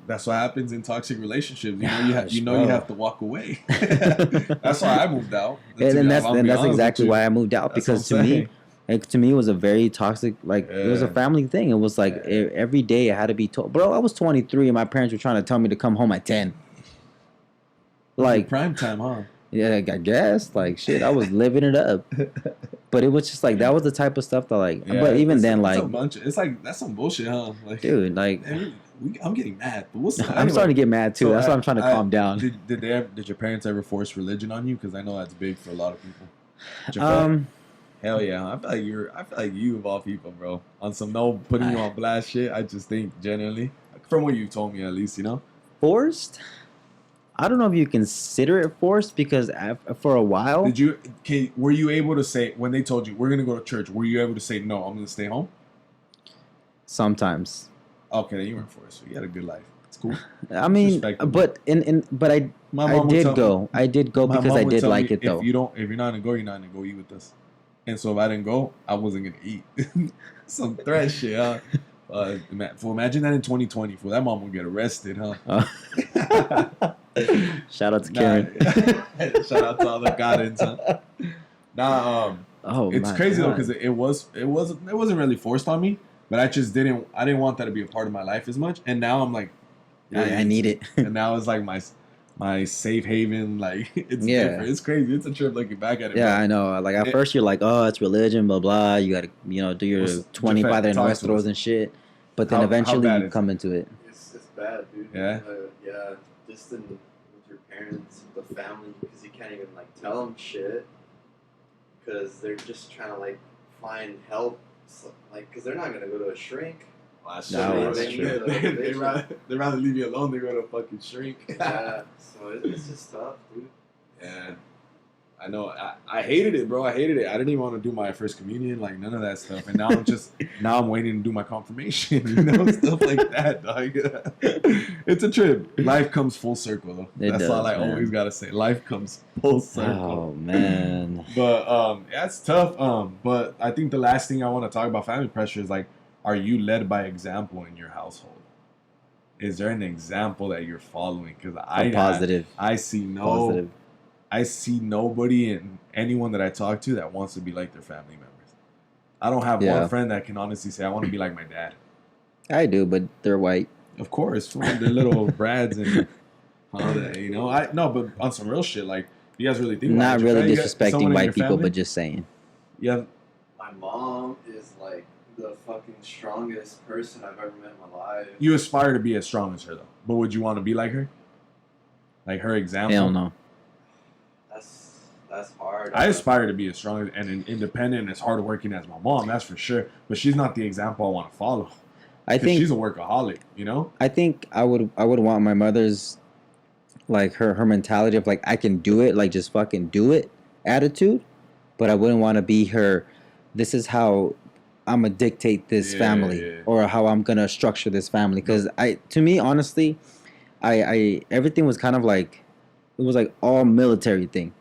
[SPEAKER 2] That's what happens in toxic relationships.
[SPEAKER 1] Gosh,
[SPEAKER 2] You
[SPEAKER 1] bro.
[SPEAKER 2] have to walk away. That's why I moved out.
[SPEAKER 1] and that's
[SPEAKER 2] I'll be honest with
[SPEAKER 1] exactly
[SPEAKER 2] you.
[SPEAKER 1] why I moved out,
[SPEAKER 2] That's what
[SPEAKER 1] because
[SPEAKER 2] I'm
[SPEAKER 1] to me,
[SPEAKER 2] saying.
[SPEAKER 1] it was a very toxic, like, it was a
[SPEAKER 2] Yeah.
[SPEAKER 1] family thing. It was like
[SPEAKER 2] Yeah.
[SPEAKER 1] every day I had to be told, bro. I was 23 and my parents were trying to tell me to come home at 10. Like,
[SPEAKER 2] prime time, huh?
[SPEAKER 1] yeah, I guess, like, shit, I was living it up. But it was just like, that was the type of stuff that, like,
[SPEAKER 2] Yeah,
[SPEAKER 1] but even then,
[SPEAKER 2] it's
[SPEAKER 1] like,
[SPEAKER 2] a bunch of, it's like that's some bullshit, huh? Like,
[SPEAKER 1] dude, like,
[SPEAKER 2] I'm getting mad. But what's
[SPEAKER 1] I'm starting to get mad too.
[SPEAKER 2] So
[SPEAKER 1] That's why I'm trying to calm down.
[SPEAKER 2] Did your parents ever force religion on you? Because I know that's big for a lot of people. Did your parents- Hell yeah! I feel like you of all people, bro. On some no putting you on blast shit. I just think genuinely, from what you told me at least,
[SPEAKER 1] Forced? I don't know if you consider it forced because for a while,
[SPEAKER 2] Were you able to say when they told you we're gonna go to church? Were you able to say no? I'm gonna stay home.
[SPEAKER 1] sometimes.
[SPEAKER 2] Okay, you weren't forced. So you had a good life. It's cool.
[SPEAKER 1] I mean,
[SPEAKER 2] respectable.
[SPEAKER 1] but I
[SPEAKER 2] My
[SPEAKER 1] I
[SPEAKER 2] mom would
[SPEAKER 1] did
[SPEAKER 2] tell
[SPEAKER 1] go.
[SPEAKER 2] me-
[SPEAKER 1] I did go
[SPEAKER 2] my
[SPEAKER 1] because
[SPEAKER 2] mom
[SPEAKER 1] I
[SPEAKER 2] would
[SPEAKER 1] did
[SPEAKER 2] tell
[SPEAKER 1] like
[SPEAKER 2] me,
[SPEAKER 1] it though.
[SPEAKER 2] if you're not gonna go, you're not gonna go eat with us. And so if I didn't go, I wasn't gonna eat. Some threat shit, huh? Imagine that in 2020. For that mom would get arrested, huh?
[SPEAKER 1] Shout out to Karen.
[SPEAKER 2] Shout out to all the Gardens, huh?
[SPEAKER 1] Oh,
[SPEAKER 2] It's
[SPEAKER 1] my
[SPEAKER 2] crazy though
[SPEAKER 1] God.
[SPEAKER 2] because it wasn't really forced on me, but I didn't want that to be a part of my life as much. And now I'm like,
[SPEAKER 1] I need it.
[SPEAKER 2] and now it's like my safe haven. Like it's different. It's crazy. It's a trip looking back at it.
[SPEAKER 1] Yeah,
[SPEAKER 2] bro.
[SPEAKER 1] I know. Like at first you're like, oh, it's religion, blah blah. You gotta, do your
[SPEAKER 2] What's-
[SPEAKER 1] 20
[SPEAKER 2] Jafet,
[SPEAKER 1] Padre
[SPEAKER 2] talk to
[SPEAKER 1] Nuestros
[SPEAKER 2] us.
[SPEAKER 1] and shit. But then
[SPEAKER 2] How
[SPEAKER 1] eventually
[SPEAKER 2] bad
[SPEAKER 1] you
[SPEAKER 2] is
[SPEAKER 1] come
[SPEAKER 2] it?
[SPEAKER 1] into it.
[SPEAKER 3] It's bad, dude.
[SPEAKER 2] Yeah?
[SPEAKER 3] Yeah, just with your parents, the family, because you can't even like tell them shit, because they're just trying to like find help, so, like, because they're not gonna go to a shrink.
[SPEAKER 2] That's
[SPEAKER 1] No,
[SPEAKER 2] true.
[SPEAKER 1] that's
[SPEAKER 3] they
[SPEAKER 1] true.
[SPEAKER 3] need the
[SPEAKER 2] They'd rather leave you alone than go to fucking shrink.
[SPEAKER 3] Yeah, so it's just tough, dude.
[SPEAKER 2] Yeah. I know. I hated it, bro. I hated it. I didn't even want to do my first communion, like none of that stuff. And now I'm waiting to do my confirmation, stuff like that, dog. It's a trip. Life comes full circle, though. That's
[SPEAKER 1] does,
[SPEAKER 2] all I
[SPEAKER 1] man.
[SPEAKER 2] always gotta say. Life comes full circle.
[SPEAKER 1] Oh man.
[SPEAKER 2] But yeah, it's tough. But I think the last thing I want to talk about family pressure is like, are you led by example in your household? Is there an example that you're following? Because
[SPEAKER 1] Positive.
[SPEAKER 2] I see
[SPEAKER 1] Positive.
[SPEAKER 2] I see nobody and anyone that I talk to that wants to be like their family members. I don't have
[SPEAKER 1] Yeah.
[SPEAKER 2] one friend that can honestly say I want to be like my dad.
[SPEAKER 1] I do, but they're white.
[SPEAKER 2] Of course, they're little brads and all that, I no, but on some real shit, like you guys really think about
[SPEAKER 1] Not
[SPEAKER 2] it,
[SPEAKER 1] really
[SPEAKER 2] you got someone
[SPEAKER 1] disrespecting
[SPEAKER 2] in
[SPEAKER 1] white
[SPEAKER 2] your
[SPEAKER 1] people,
[SPEAKER 2] family?
[SPEAKER 1] but just saying.
[SPEAKER 2] Yeah,
[SPEAKER 3] My mom is like the fucking strongest person I've ever met in my life.
[SPEAKER 2] you aspire to be as strong as her though, but would you want to be like her? Like her example?
[SPEAKER 1] Hell no.
[SPEAKER 3] That's hard.
[SPEAKER 2] I aspire to be as strong and independent and as hardworking as my mom, that's for sure. But she's not the example I want to follow.
[SPEAKER 1] I think
[SPEAKER 2] she's a workaholic,
[SPEAKER 1] I think I would want my mother's like her mentality of like I can do it, like just fucking do it attitude, but I wouldn't want to be her. This is how I'm gonna dictate this family, or how I'm gonna structure this family. Because to me, honestly, I everything was kind of like it was like all military thing.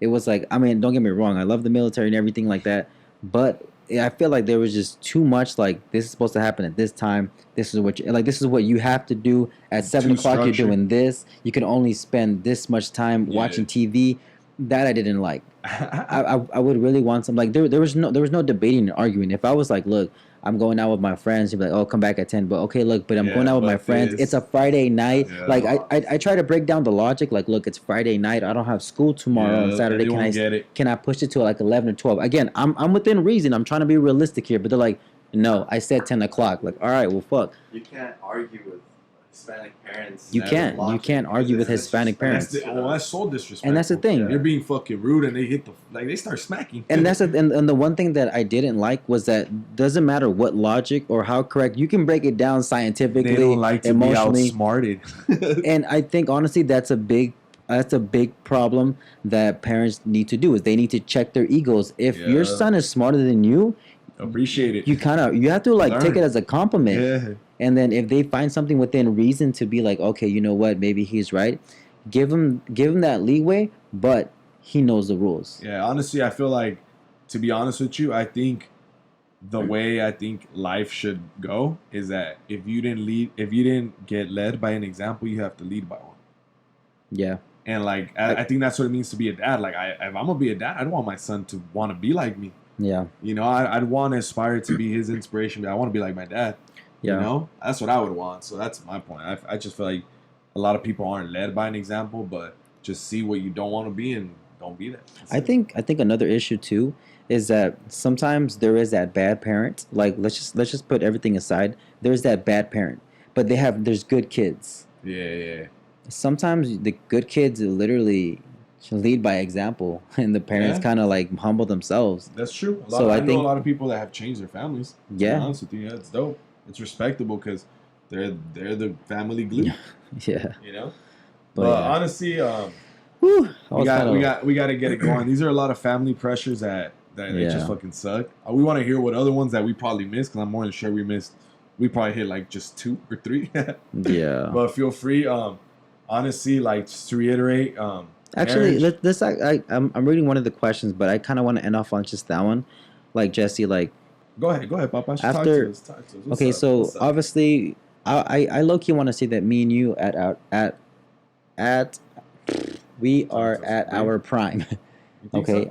[SPEAKER 1] It was like, I mean, don't get me wrong, I love the military and everything like that, but I feel like there was just too much like this is supposed to happen at this time. This is what you have to do at 7 o'clock. You're doing this. You can only spend this much time watching TV. That I didn't like. I would really want some like there was no debating and arguing. If I was like, look, I'm going out with my friends, you'd be like, oh, come back at 10. But okay, look, but I'm going out with my friends. It's a Friday night.
[SPEAKER 2] Yeah.
[SPEAKER 1] Like I try to break down the logic. Like, look, it's Friday night. I don't have school tomorrow on Saturday. Can I push it to like 11 or 12? Again, I'm within reason. I'm trying to be realistic here. But they're like, no, I said 10 o'clock. Like, all right, well, fuck.
[SPEAKER 3] You can't argue with Hispanic parents.
[SPEAKER 1] You can't argue with Hispanic parents.
[SPEAKER 2] That's so disrespectful.
[SPEAKER 1] And that's the thing.
[SPEAKER 2] You're being fucking rude, and they start smacking.
[SPEAKER 1] And and the one thing that I didn't like was that doesn't matter what logic or how correct you can break it down scientifically,
[SPEAKER 2] They don't like to
[SPEAKER 1] emotionally.
[SPEAKER 2] be outsmarted.
[SPEAKER 1] And I think honestly that's a big problem that parents need to do is they need to check their egos. If your son is smarter than you,
[SPEAKER 2] appreciate it.
[SPEAKER 1] You have to like take it as a compliment.
[SPEAKER 2] Yeah.
[SPEAKER 1] And then if they find something within reason to be like, okay, you know what, maybe he's right, give him that leeway, but he knows the rules.
[SPEAKER 2] Yeah, honestly, I feel like, to be honest with you, I think the way I think life should go is that if you didn't get led by an example, you have to lead by one.
[SPEAKER 1] Yeah.
[SPEAKER 2] And like I think that's what it means to be a dad. Like if I'm gonna be a dad, I'd want my son to want to be like me.
[SPEAKER 1] Yeah.
[SPEAKER 2] I'd want to aspire to be his inspiration. I want to be like my dad.
[SPEAKER 1] Yeah.
[SPEAKER 2] That's what I would want. So that's my point. I just feel like a lot of people aren't led by an example, but just see what you don't want to be and don't be that.
[SPEAKER 1] I think another issue too is that sometimes there is that bad parent. Like let's just put everything aside. There's that bad parent, but there's good kids.
[SPEAKER 2] Yeah.
[SPEAKER 1] Sometimes the good kids literally lead by example, and the parents kind of like humble themselves.
[SPEAKER 2] That's true. I know a lot of people that have changed their families.
[SPEAKER 1] Yeah.
[SPEAKER 2] To be honest with you, that's dope. It's respectable because they're the family glue.
[SPEAKER 1] Yeah.
[SPEAKER 2] But
[SPEAKER 1] yeah.
[SPEAKER 2] honestly,
[SPEAKER 1] Whew, I
[SPEAKER 2] we
[SPEAKER 1] was
[SPEAKER 2] got
[SPEAKER 1] kind
[SPEAKER 2] we
[SPEAKER 1] of
[SPEAKER 2] got we got to get it going. These are a lot of family pressures that they just
[SPEAKER 1] yeah.
[SPEAKER 2] fucking suck. We want to hear what other ones that we probably missed, because I'm more than sure we missed. We probably hit like just 2 or 3.
[SPEAKER 1] Yeah.
[SPEAKER 2] But feel free. Honestly, like just to reiterate,
[SPEAKER 1] Actually,
[SPEAKER 2] marriage.
[SPEAKER 1] I'm reading one of the questions, but I kind of want to end off on just that one. Like Jesse, like
[SPEAKER 2] Go ahead, Papa. Talk to
[SPEAKER 1] after.
[SPEAKER 2] us. Talk to us. What's
[SPEAKER 1] Okay,
[SPEAKER 2] up?
[SPEAKER 1] so
[SPEAKER 2] What's up?
[SPEAKER 1] obviously, I low key want to say that me and you at we
[SPEAKER 2] Talk
[SPEAKER 1] are
[SPEAKER 2] to us.
[SPEAKER 1] at
[SPEAKER 2] Really?
[SPEAKER 1] our prime.
[SPEAKER 2] You think
[SPEAKER 1] Okay,
[SPEAKER 2] so?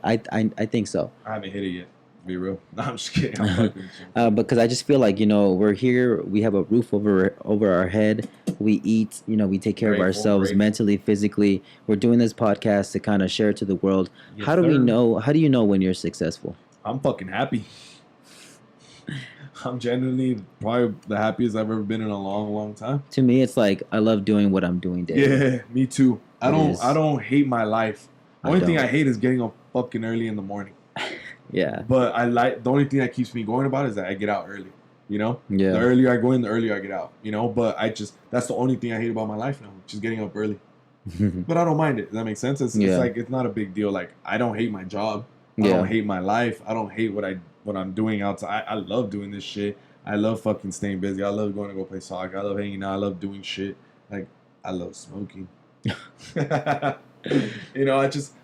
[SPEAKER 1] I think so.
[SPEAKER 2] I haven't hit it yet. To be real. No, I'm just kidding. I'm fucking with you.
[SPEAKER 1] Because I just feel like we're here, we have a roof over our head, we eat, we take care of
[SPEAKER 2] Grateful,
[SPEAKER 1] ourselves
[SPEAKER 2] grateful.
[SPEAKER 1] mentally, physically. We're doing this podcast to kind of share it to the world.
[SPEAKER 2] Yes,
[SPEAKER 1] How do we
[SPEAKER 2] sir.
[SPEAKER 1] know? How do you know when you're successful?
[SPEAKER 2] I'm fucking happy. I'm genuinely probably the happiest I've ever been in a long, long time.
[SPEAKER 1] To me, it's like I love doing what I'm doing daily.
[SPEAKER 2] Yeah, me too. I
[SPEAKER 1] It
[SPEAKER 2] don't
[SPEAKER 1] is.
[SPEAKER 2] hate my life. The
[SPEAKER 1] I
[SPEAKER 2] only thing
[SPEAKER 1] don't.
[SPEAKER 2] I hate is getting up fucking early in the morning.
[SPEAKER 1] Yeah.
[SPEAKER 2] But I like the only thing that keeps me going about it is that I get out early. You know?
[SPEAKER 1] Yeah.
[SPEAKER 2] The earlier I go in, the earlier I get out. You know? But that's the only thing I hate about my life now, just getting up early. But I don't mind it. Does that make sense? It's
[SPEAKER 1] Yeah.
[SPEAKER 2] like it's not a big deal. Like I don't hate my job. I
[SPEAKER 1] Yeah.
[SPEAKER 2] don't hate my life. I don't hate what I'm doing outside. I love doing this shit. I love fucking staying busy. I love going to go play soccer. I love hanging out. I love doing shit. Like I love smoking.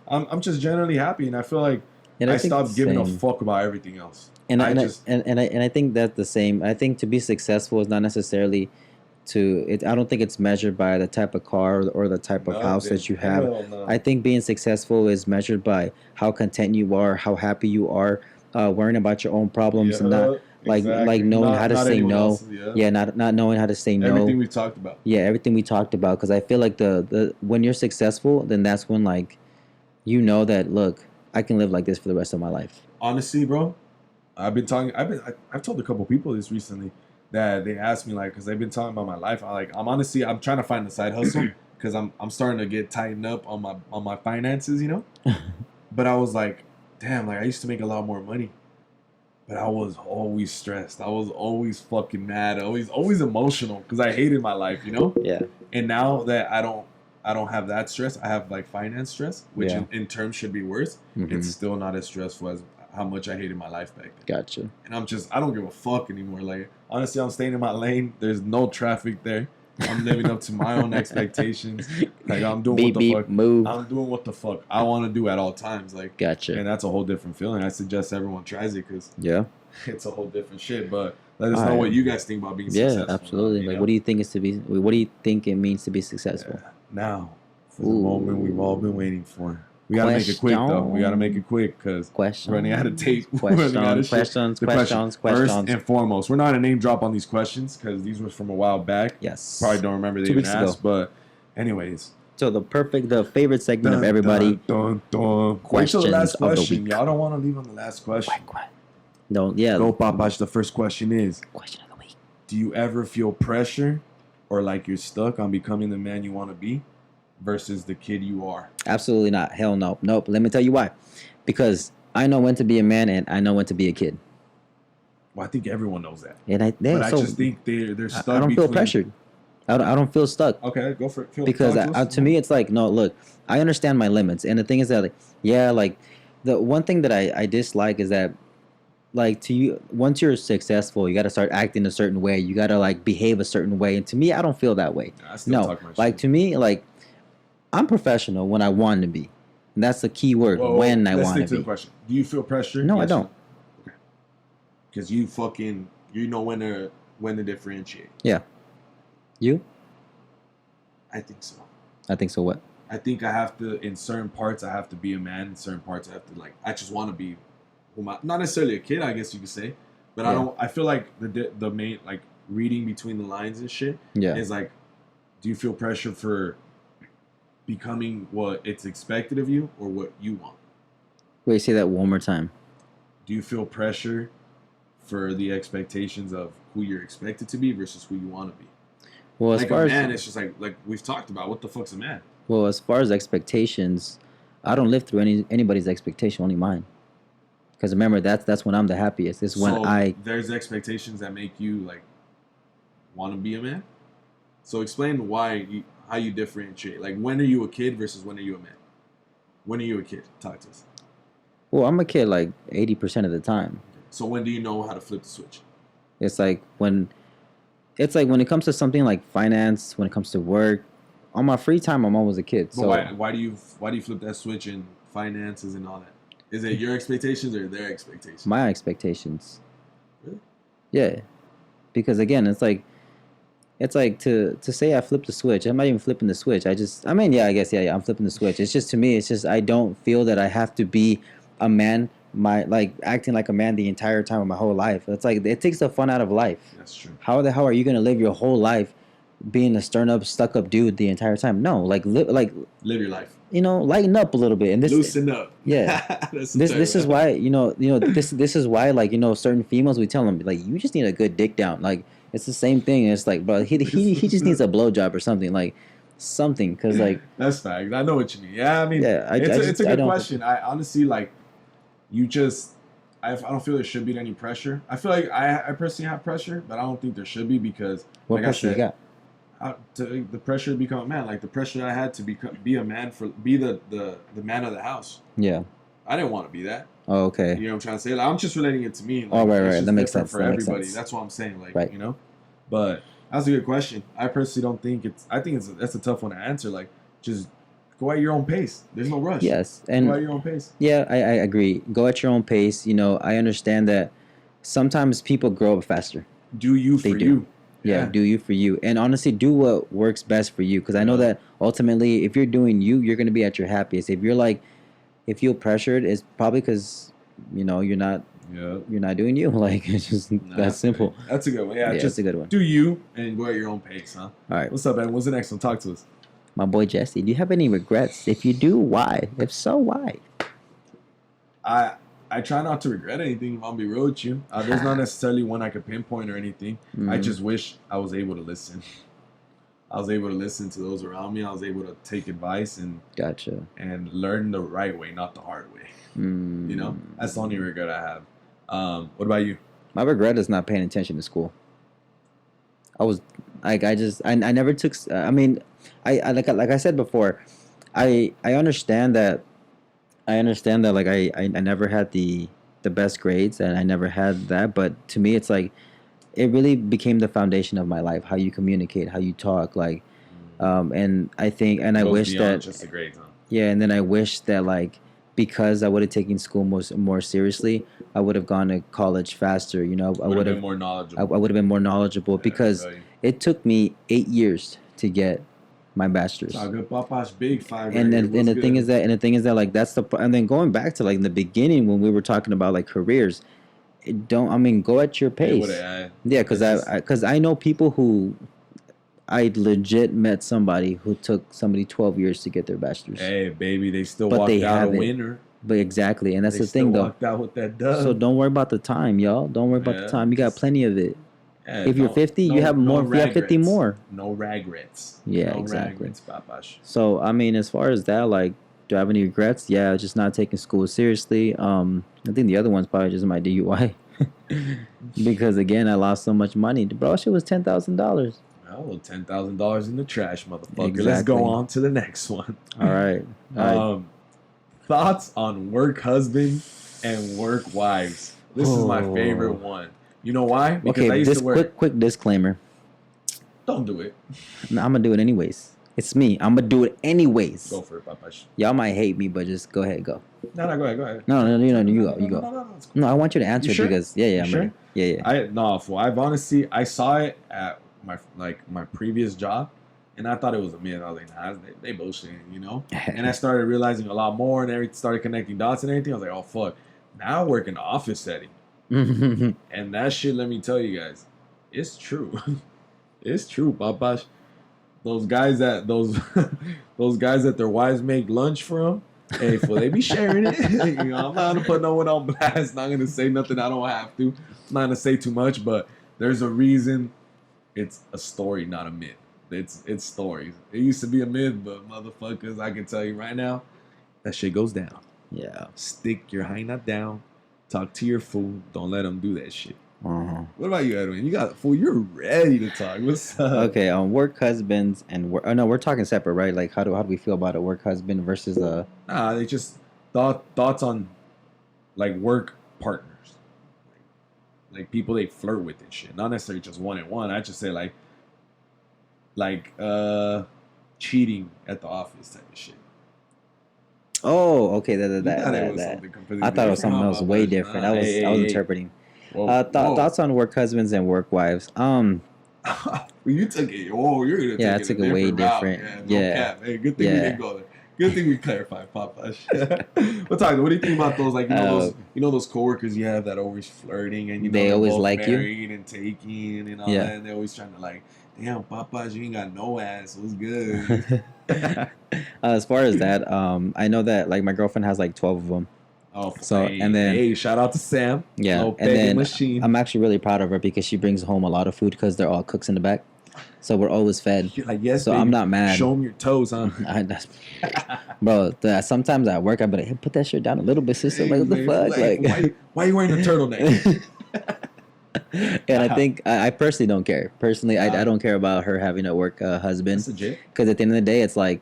[SPEAKER 2] I'm just generally happy, and I feel like
[SPEAKER 1] And
[SPEAKER 2] I
[SPEAKER 1] think
[SPEAKER 2] stopped
[SPEAKER 1] the
[SPEAKER 2] giving a
[SPEAKER 1] same.
[SPEAKER 2] fuck about everything else.
[SPEAKER 1] And
[SPEAKER 2] I
[SPEAKER 1] and I,
[SPEAKER 2] just
[SPEAKER 1] and I think that's the same. I think to be successful is not necessarily to it. I don't think it's measured by the type of car or the type of house that you have.
[SPEAKER 2] Hell no.
[SPEAKER 1] I think being successful is measured by how content you are, how happy you are, worrying about your own problems, and not like knowing how to
[SPEAKER 2] Not
[SPEAKER 1] say
[SPEAKER 2] anyone
[SPEAKER 1] no.
[SPEAKER 2] else's,
[SPEAKER 1] Yeah, not knowing how to say no.
[SPEAKER 2] Everything we talked about.
[SPEAKER 1] Yeah, everything we talked about. Because I feel like the when you're successful, then that's when like you know that look, I can live like this for the rest of my life.
[SPEAKER 2] Honestly, bro, I've told a couple people this recently that they asked me like, because they've been talking about my life. I'm trying to find a side hustle because I'm starting to get tightened up on my finances, you know. But I was like, damn, like I used to make a lot more money, but I was always stressed. I was always fucking mad. Always emotional because I hated my life, you know.
[SPEAKER 1] Yeah.
[SPEAKER 2] And now that I don't have that stress, I have like finance stress, which
[SPEAKER 1] Yeah.
[SPEAKER 2] in terms should be worse.
[SPEAKER 1] Mhm.
[SPEAKER 2] It's still not as stressful as how much I hated my life back then.
[SPEAKER 1] Gotcha.
[SPEAKER 2] And I don't give a fuck anymore. Like honestly, I'm staying in my lane. There's no traffic there. I'm living up to my own expectations. Like I'm doing
[SPEAKER 1] Beep
[SPEAKER 2] what the
[SPEAKER 1] beep
[SPEAKER 2] fuck.
[SPEAKER 1] move.
[SPEAKER 2] I'm doing what the fuck I want to do at all times. Like,
[SPEAKER 1] Gotcha.
[SPEAKER 2] and that's a whole different feeling. I suggest everyone tries it because
[SPEAKER 1] Yeah.
[SPEAKER 2] it's a whole different shit. But let us know
[SPEAKER 1] Alright.
[SPEAKER 2] what you guys think about being
[SPEAKER 1] Yeah,
[SPEAKER 2] successful.
[SPEAKER 1] absolutely.
[SPEAKER 2] You
[SPEAKER 1] Like,
[SPEAKER 2] know?
[SPEAKER 1] what do you think is to be? What do you think it means to be successful?
[SPEAKER 2] Now, for the
[SPEAKER 1] Ooh.
[SPEAKER 2] moment we've all been waiting for. We gotta make it quick though. We gotta make it quick because
[SPEAKER 1] Questions.
[SPEAKER 2] running out of tape. Running out of shit.
[SPEAKER 1] Questions.
[SPEAKER 2] The
[SPEAKER 1] Questions.
[SPEAKER 2] First
[SPEAKER 1] Questions.
[SPEAKER 2] and foremost, we're not gonna name drop on these questions because these were from a while back.
[SPEAKER 1] Yes.
[SPEAKER 2] Probably don't remember they
[SPEAKER 1] 2
[SPEAKER 2] even
[SPEAKER 1] weeks
[SPEAKER 2] asked,
[SPEAKER 1] ago.
[SPEAKER 2] but anyways.
[SPEAKER 1] So the favorite segment of everybody.
[SPEAKER 2] Dun. Wait till the
[SPEAKER 1] Questions
[SPEAKER 2] last
[SPEAKER 1] of the
[SPEAKER 2] question.
[SPEAKER 1] week.
[SPEAKER 2] Y'all don't want to leave on the last question.
[SPEAKER 1] No, yeah.
[SPEAKER 2] Go, Papash. The first question is:
[SPEAKER 1] Question of the week.
[SPEAKER 2] do you ever feel pressure or like you're stuck on becoming the man you want to be versus the kid you are?
[SPEAKER 1] Absolutely not. Hell no. Nope. Let me tell you why. Because I know when to be a man and I know when to be a kid.
[SPEAKER 2] Well, I think everyone knows that.
[SPEAKER 1] And I
[SPEAKER 2] just think they're stuck.
[SPEAKER 1] I don't feel
[SPEAKER 2] between-
[SPEAKER 1] pressured. I don't feel stuck.
[SPEAKER 2] Okay, go for it.
[SPEAKER 1] Because to me it's like, no, look, I understand my limits, and the thing is that like the one thing that I dislike is that like to you, once you're successful, you got to start acting a certain way, you got to like behave a certain way, and to me I don't feel that way.
[SPEAKER 2] I still
[SPEAKER 1] No,
[SPEAKER 2] talk my
[SPEAKER 1] like
[SPEAKER 2] shit.
[SPEAKER 1] to me, like I'm professional when I want to be, and that's the key word.
[SPEAKER 2] Whoa,
[SPEAKER 1] when I
[SPEAKER 2] let's
[SPEAKER 1] want
[SPEAKER 2] stick
[SPEAKER 1] to
[SPEAKER 2] the
[SPEAKER 1] be.
[SPEAKER 2] question. Do you feel pressure?
[SPEAKER 1] No, I
[SPEAKER 2] Yes or
[SPEAKER 1] don't.
[SPEAKER 2] Okay. Because you know when to differentiate.
[SPEAKER 1] Yeah. You?
[SPEAKER 2] I think so.
[SPEAKER 1] I think so. What?
[SPEAKER 2] I think I have to, in certain parts, I have to be a man. In certain parts, I have to I just want to be, not necessarily a kid, I guess you could say, but
[SPEAKER 1] Yeah.
[SPEAKER 2] I feel like the main like reading between the lines and shit
[SPEAKER 1] Yeah.
[SPEAKER 2] is like, do you feel pressure for becoming what it's expected of you or what you want?
[SPEAKER 1] Wait, say that one more time.
[SPEAKER 2] Do you feel pressure for the expectations of who you're expected to be versus who you want to be?
[SPEAKER 1] Well, as
[SPEAKER 2] Like
[SPEAKER 1] far
[SPEAKER 2] a man,
[SPEAKER 1] as
[SPEAKER 2] it's just like we've talked about. What the fuck's a man?
[SPEAKER 1] as far as expectations, I don't live through anybody's expectation, only mine. Because remember, that's when I'm the happiest. It's when
[SPEAKER 2] So there's expectations that make you like want to be a man. So explain how you differentiate. Like, when are you a kid versus when are you a man? When are you a kid? Talk to us.
[SPEAKER 1] Well, I'm a kid like 80% of the time.
[SPEAKER 2] So when do you know how to flip the switch?
[SPEAKER 1] It's like when it comes to something like finance, when it comes to work, on my free time, I'm always a kid.
[SPEAKER 2] But
[SPEAKER 1] So
[SPEAKER 2] why do you flip that switch in finances and all that? Is it your expectations or their expectations?
[SPEAKER 1] my expectations.
[SPEAKER 2] Really?
[SPEAKER 1] Yeah, because again, it's like to say I flipped the switch. I'm not even flipping the switch. I mean, yeah, I guess yeah, I'm flipping the switch. It's just to me, it's just I don't feel that I have to be a man. My like acting like a man the entire time of my whole life. It's like it takes the fun out of life.
[SPEAKER 2] That's true.
[SPEAKER 1] How the hell are you gonna live your whole life being a stuck up dude the entire time? No, like live
[SPEAKER 2] your life.
[SPEAKER 1] Lighten up a little bit. And this
[SPEAKER 2] Loosen up.
[SPEAKER 1] Yeah. this is why this is why like certain females, we tell them like you just need a good dick down. Like it's the same thing. It's like, bro, he just needs a blowjob or something, like something, because like
[SPEAKER 2] that's fact. I know what you mean. Yeah, I mean,
[SPEAKER 1] yeah,
[SPEAKER 2] it's a good question. I honestly like you just. I don't feel there should be any pressure. I feel like I personally have pressure, but I don't think there should be because
[SPEAKER 1] what
[SPEAKER 2] like
[SPEAKER 1] pressure
[SPEAKER 2] I said,
[SPEAKER 1] you got?
[SPEAKER 2] The pressure to become a man, like the pressure I had to be a man be the man of the house.
[SPEAKER 1] Yeah.
[SPEAKER 2] I didn't want to be that.
[SPEAKER 1] Oh, okay.
[SPEAKER 2] You know what I'm trying to say? Like, I'm just relating it to me. Like,
[SPEAKER 1] oh, right.
[SPEAKER 2] That
[SPEAKER 1] makes sense.
[SPEAKER 2] For
[SPEAKER 1] that
[SPEAKER 2] everybody.
[SPEAKER 1] Makes sense.
[SPEAKER 2] That's what I'm saying. Like,
[SPEAKER 1] right.
[SPEAKER 2] But that's a good question. I personally don't think it's. I think that's a tough one to answer. Like, just go at your own pace. There's no rush.
[SPEAKER 1] Yes, and
[SPEAKER 2] go at your own pace.
[SPEAKER 1] Yeah, I agree. Go at your own pace. I understand that sometimes people grow up faster.
[SPEAKER 2] Do you for you.
[SPEAKER 1] Yeah, do you for you. And honestly, do what works best for you. Because I know that ultimately, if you're doing you're going to be at your happiest. If you're like, if you feel pressured, it's probably because, you're not doing you. Like, it's just that simple.
[SPEAKER 2] Good. That's a good one. Yeah, just
[SPEAKER 1] that's a good one.
[SPEAKER 2] Do you and go at your own pace, huh?
[SPEAKER 1] All right.
[SPEAKER 2] What's up, man? What's the next one? Talk to us.
[SPEAKER 1] My boy Jesse, do you have any regrets? If you do, why? If so, why?
[SPEAKER 2] I try not to regret anything if I'll be real with you. There's not necessarily one I could pinpoint or anything. Mm-hmm. I just wish I was able to listen. I was able to listen to those around me. I was able to take advice and
[SPEAKER 1] gotcha
[SPEAKER 2] and learn the right way, not the hard way. That's the only regret I have. What about you?
[SPEAKER 1] My regret is not paying attention to school. I was like, I never took. I mean, I like I said before, I understand that. Like I never had the best grades and I never had that, but to me it's like it really became the foundation of my life, how you communicate, how you talk, like and I think and I wish that
[SPEAKER 2] just the grades, huh?
[SPEAKER 1] Yeah, and then I wish that like because I would have taken school more seriously, I would have gone to college faster, I would have been
[SPEAKER 2] more knowledgeable.
[SPEAKER 1] I would have been more knowledgeable because it took me 8 years to get my bachelor's.
[SPEAKER 2] Big 5.
[SPEAKER 1] And the thing is that like that's and then going back to like in the beginning when we were talking about like careers, go at your pace. Yeah, because I know people who I legit met somebody who took somebody 12 years to get their bachelor's.
[SPEAKER 2] Hey, baby, they still walked out a winner.
[SPEAKER 1] But exactly, and that's the thing though.
[SPEAKER 2] Walked out with that dub.
[SPEAKER 1] So don't worry about the time, y'all. Don't worry about the time. You got plenty of it. Yeah, if you're 50, you have more. You have 50 more.
[SPEAKER 2] No regrets.
[SPEAKER 1] Yeah, exactly. So I mean, as far as that, like, do I have any regrets? Yeah, just not taking school seriously. I think the other one's probably just my DUI, because again, I lost so much money. Bro, shit was $10,000.
[SPEAKER 2] Oh, $10,000 in the trash, motherfucker. Exactly. Let's go on to the next one.
[SPEAKER 1] All right.
[SPEAKER 2] Thoughts on work husband and work wives. This is my favorite one. You know why?
[SPEAKER 1] Because I used to work. Quick disclaimer.
[SPEAKER 2] Don't do it.
[SPEAKER 1] No, I'm gonna do it anyways. It's me. I'm gonna do it anyways.
[SPEAKER 2] Go for it, Papash.
[SPEAKER 1] Y'all might hate me, but just go ahead, go.
[SPEAKER 2] No, go ahead.
[SPEAKER 1] No, you go. No, I want you to answer it because I'm
[SPEAKER 2] sure?
[SPEAKER 1] Yeah.
[SPEAKER 2] I've honestly I saw it at my previous job, and I thought it was a myth. I was like, nah, they bullshitting, And I started realizing a lot more, and everything started connecting dots and everything. I was like, oh fuck. Now I work in the office setting. And that shit, let me tell you guys, it's true. It's true, Papash. Those guys that their wives make lunch for them, hey, for they be sharing it. I'm not gonna put no one on blast. Not gonna say nothing I don't have to. I'm not gonna say too much, but there's a reason. It's a story, not a myth. It's stories. It used to be a myth, but motherfuckers, I can tell you right now, that shit goes down.
[SPEAKER 1] Yeah.
[SPEAKER 2] Stick your hyena down. Talk to your fool. Don't let them do that shit.
[SPEAKER 1] Uh-huh.
[SPEAKER 2] What about you, Edwin? You got fool. You're ready to talk. What's up?
[SPEAKER 1] Okay, work husbands and work. Oh no, we're talking separate, right? Like, how do we feel about a work husband versus a?
[SPEAKER 2] Nah, they just thoughts on like work partners, like people they flirt with and shit. Not necessarily just one and one. I just say like cheating at the office type of shit.
[SPEAKER 1] Oh, okay,
[SPEAKER 2] You thought it was
[SPEAKER 1] that.
[SPEAKER 2] something completely
[SPEAKER 1] I thought it was
[SPEAKER 2] different.
[SPEAKER 1] something else way different. I was interpreting.
[SPEAKER 2] Whoa,
[SPEAKER 1] Thoughts on work husbands and work wives.
[SPEAKER 2] You took it. Oh, you're gonna
[SPEAKER 1] Yeah, I
[SPEAKER 2] take
[SPEAKER 1] took
[SPEAKER 2] it
[SPEAKER 1] it
[SPEAKER 2] a
[SPEAKER 1] way
[SPEAKER 2] different route.
[SPEAKER 1] different.
[SPEAKER 2] No
[SPEAKER 1] Yeah.
[SPEAKER 2] cap. Hey, good thing we
[SPEAKER 1] Yeah.
[SPEAKER 2] didn't go there. Good thing we clarified, Papa. We'll talk. What do you think about those? Like those coworkers you have that always flirting and
[SPEAKER 1] They
[SPEAKER 2] they're
[SPEAKER 1] always
[SPEAKER 2] both
[SPEAKER 1] like you?
[SPEAKER 2] married and taking and all
[SPEAKER 1] Yeah.
[SPEAKER 2] that. And they're always trying to like, damn, Papa, you ain't got no ass. What's good?
[SPEAKER 1] As far as that, I know that like my girlfriend has like 12 of them.
[SPEAKER 2] Oh,
[SPEAKER 1] So,
[SPEAKER 2] hey,
[SPEAKER 1] and then-
[SPEAKER 2] hey, shout out to Sam.
[SPEAKER 1] Yeah,
[SPEAKER 2] Little
[SPEAKER 1] and
[SPEAKER 2] baby
[SPEAKER 1] then
[SPEAKER 2] machine.
[SPEAKER 1] I'm actually really proud of her because she brings home a lot of food because they're all cooks in the back, so we're always fed.
[SPEAKER 2] You're like, yes,
[SPEAKER 1] So
[SPEAKER 2] baby.
[SPEAKER 1] I'm not mad.
[SPEAKER 2] Show them your toes, huh?
[SPEAKER 1] Bro, sometimes at work I be like, hey, put that shit down a little bit, sister. Like, what the
[SPEAKER 2] Hey,
[SPEAKER 1] fuck? Like,
[SPEAKER 2] why you wearing a turtleneck?
[SPEAKER 1] and I think I personally don't care. Personally, I don't care about her having a work husband
[SPEAKER 2] That's legit.
[SPEAKER 1] because at the end of the day, it's like,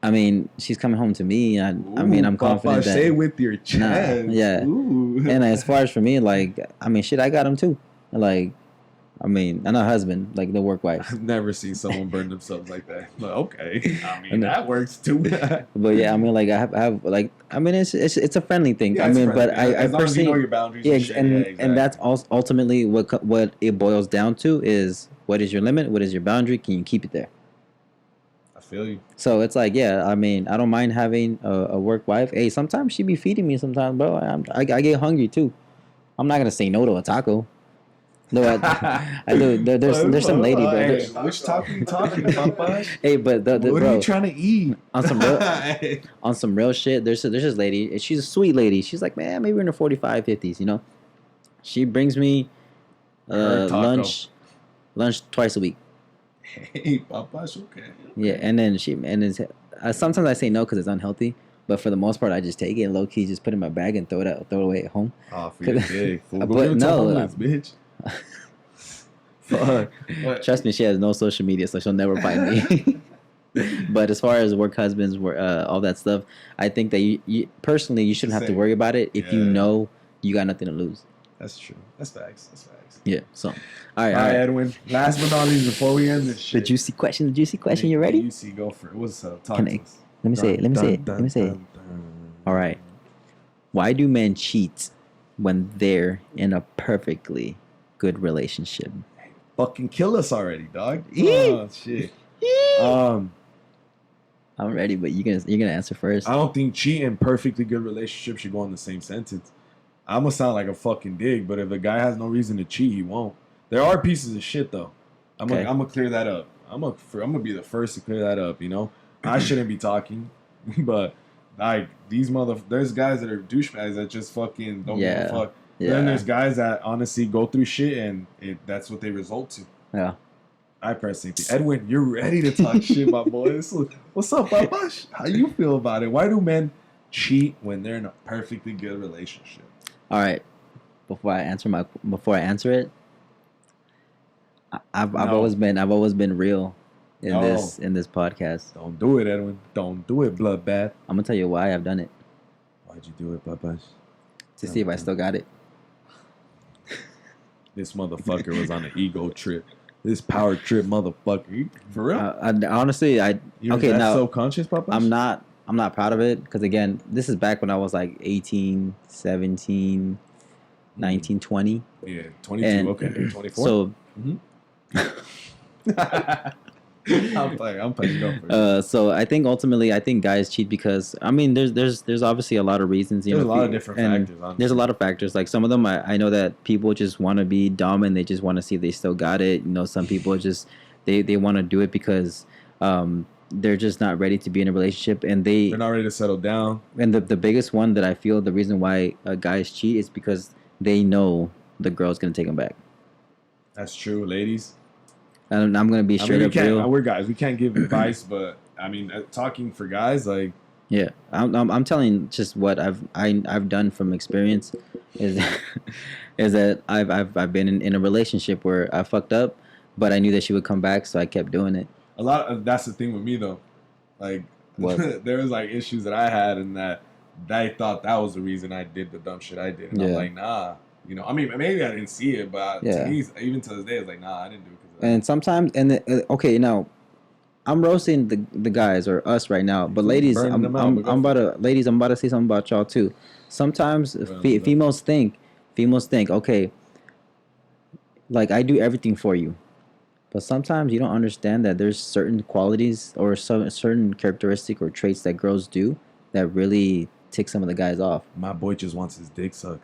[SPEAKER 1] I mean, she's coming home to me. I mean, I'm confident that.
[SPEAKER 2] Say it with your chest.
[SPEAKER 1] yeah.
[SPEAKER 2] Ooh.
[SPEAKER 1] And as far as for me, like, I mean, shit, I got him too. Like, I mean, I'm not husband, like the work wife.
[SPEAKER 2] I've never seen someone burn themselves like that. Like, okay, I mean that works too.
[SPEAKER 1] But yeah, I mean, like I have like, I mean, it's a friendly thing.
[SPEAKER 2] Yeah,
[SPEAKER 1] I
[SPEAKER 2] it's
[SPEAKER 1] mean,
[SPEAKER 2] friendly.
[SPEAKER 1] but I
[SPEAKER 2] as long as you
[SPEAKER 1] personally,
[SPEAKER 2] know your boundaries.
[SPEAKER 1] yeah,
[SPEAKER 2] and shit.
[SPEAKER 1] and
[SPEAKER 2] Yeah, exactly.
[SPEAKER 1] and that's ultimately what it boils down to is what is your limit, what is your boundary, can you keep it there?
[SPEAKER 2] I feel you.
[SPEAKER 1] So it's like, yeah, I mean, I don't mind having a work wife. Hey, sometimes she be feeding me. Sometimes, bro, I get hungry too. I'm not gonna say no to a taco. No, I do. There's some lady, bro.
[SPEAKER 2] Hey, which taco you talking, Papa?
[SPEAKER 1] Hey, but
[SPEAKER 2] What
[SPEAKER 1] bro,
[SPEAKER 2] are you trying to eat?
[SPEAKER 1] On some real shit, there's this lady. She's a sweet lady. She's like, man, maybe in her 45, 50s, you know. She brings me lunch twice a week.
[SPEAKER 2] Hey, Papa's okay.
[SPEAKER 1] Yeah, and then sometimes I say no because it's unhealthy. But for the most part, I just take it and low key just put it in my bag and throw it away at home.
[SPEAKER 2] Oh, for your dick. Fool. Go
[SPEAKER 1] But
[SPEAKER 2] give it to
[SPEAKER 1] no,
[SPEAKER 2] homeless, bitch. Fuck.
[SPEAKER 1] Trust me, she has no social media, so she'll never find me. But as far as work husbands, all that stuff, I think that you personally you shouldn't have to worry about it if you know you got nothing to lose.
[SPEAKER 2] That's true. That's facts. That's facts.
[SPEAKER 1] Yeah. So, all right,
[SPEAKER 2] Edwin. Last but not least, before we end this shit,
[SPEAKER 1] the juicy question. You ready?
[SPEAKER 2] Juicy, go for it. What's up? Talk
[SPEAKER 1] Can
[SPEAKER 2] to
[SPEAKER 1] I-
[SPEAKER 2] us.
[SPEAKER 1] Let me say it. All right. Why do men cheat when they're in a perfectly good relationship?
[SPEAKER 2] Fucking kill us already, dog.
[SPEAKER 1] Yee.
[SPEAKER 2] Oh shit.
[SPEAKER 1] I'm ready, but you're gonna answer first.
[SPEAKER 2] I don't think cheat and perfectly good relationship should go in the same sentence. I'm gonna sound like a fucking dig, but if a guy has no reason to cheat, he won't. There are pieces of shit though. I'm gonna clear that up. I'm gonna be the first to clear that up. You know, I shouldn't be talking, but like there's guys that are douchebags that just fucking don't give a fuck.
[SPEAKER 1] Yeah.
[SPEAKER 2] Then there's guys that honestly go through shit and that's what they result to.
[SPEAKER 1] Yeah.
[SPEAKER 2] I personally think, Edwin, you're ready to talk shit, my boy. What's up, Papa? How you feel about it? Why do men cheat when they're in a perfectly good relationship?
[SPEAKER 1] All right. Before I answer it, I've always been real in this podcast.
[SPEAKER 2] Don't do it, Edwin. Don't do it, bloodbath.
[SPEAKER 1] I'm gonna tell you why I've done it.
[SPEAKER 2] Why'd you do it, Papa?
[SPEAKER 1] To see if I still got it.
[SPEAKER 2] This motherfucker was on an ego trip. This power trip, motherfucker. For real?
[SPEAKER 1] Honestly,
[SPEAKER 2] You're
[SPEAKER 1] okay,
[SPEAKER 2] that
[SPEAKER 1] now
[SPEAKER 2] self-conscious, Papa?
[SPEAKER 1] I'm not proud of it because again, this is back when I was like 18, 17, 19, 20.
[SPEAKER 2] Yeah, 22.
[SPEAKER 1] And
[SPEAKER 2] okay, 24.
[SPEAKER 1] So
[SPEAKER 2] I'm playing. Go for it.
[SPEAKER 1] so I think ultimately, guys cheat because I mean, there's obviously a lot of reasons.
[SPEAKER 2] There's a lot of different factors. Honestly.
[SPEAKER 1] There's a lot of factors. Like some of them, I know that people just want to be dumb and they just want to see if they still got it. You know, some people just they want to do it because they're just not ready to be in a relationship and they're
[SPEAKER 2] not ready to settle down.
[SPEAKER 1] And the biggest one that I feel the reason why guys cheat is because they know the girl's gonna take them back.
[SPEAKER 2] That's true, ladies.
[SPEAKER 1] And I'm gonna be straight up real.
[SPEAKER 2] We're guys. We can't give advice, but I mean, talking for guys, like
[SPEAKER 1] Yeah, I'm telling just what I've done from experience is is that I've been in a relationship where I fucked up, but I knew that she would come back, so I kept doing it.
[SPEAKER 2] That's the thing with me though. Like
[SPEAKER 1] What?
[SPEAKER 2] there was like issues that I had, and that I thought that was the reason I did the dumb shit I did. And I'm
[SPEAKER 1] Yeah.
[SPEAKER 2] like, nah. You know, I mean, maybe I didn't see it, but
[SPEAKER 1] Yeah.
[SPEAKER 2] to me, even to this day, it's like, nah, I didn't do it.
[SPEAKER 1] And sometimes, okay, now I'm roasting the guys or us right now, but ladies,
[SPEAKER 2] burning them out, but go
[SPEAKER 1] I'm
[SPEAKER 2] for
[SPEAKER 1] about to ladies, I'm about to say something about y'all too. Sometimes females think, okay, like I do everything for you, but sometimes you don't understand that there's certain qualities or some certain characteristic or traits that girls do that really tick some of the guys off.
[SPEAKER 2] My boy just wants his dick sucked.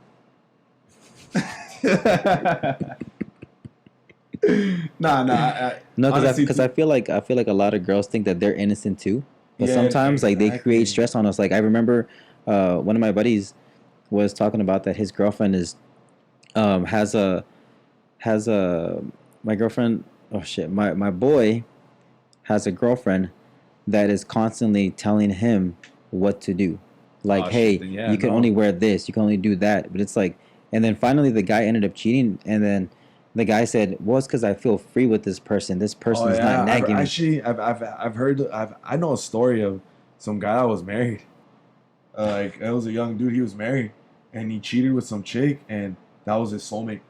[SPEAKER 2] Nah.
[SPEAKER 1] No, because I feel like a lot of girls think that they're innocent too, but
[SPEAKER 2] Yeah,
[SPEAKER 1] sometimes like they
[SPEAKER 2] exactly.
[SPEAKER 1] create stress on us. Like I remember, one of my buddies was talking about that his girlfriend is, has a my girlfriend. Oh shit, my boy has a girlfriend that is constantly telling him what to do. Like,
[SPEAKER 2] Oh,
[SPEAKER 1] hey,
[SPEAKER 2] shit, then yeah,
[SPEAKER 1] you can
[SPEAKER 2] no.
[SPEAKER 1] only wear this, you can only do that. But it's like, and then finally the guy ended up cheating, and then the guy said, "Well, it's because I feel free with this person. This person is not nagging me."
[SPEAKER 2] Actually, I've heard. I know a story of some guy that was married. Like it was a young dude. He was married, and he cheated with some chick, and that was his soulmate.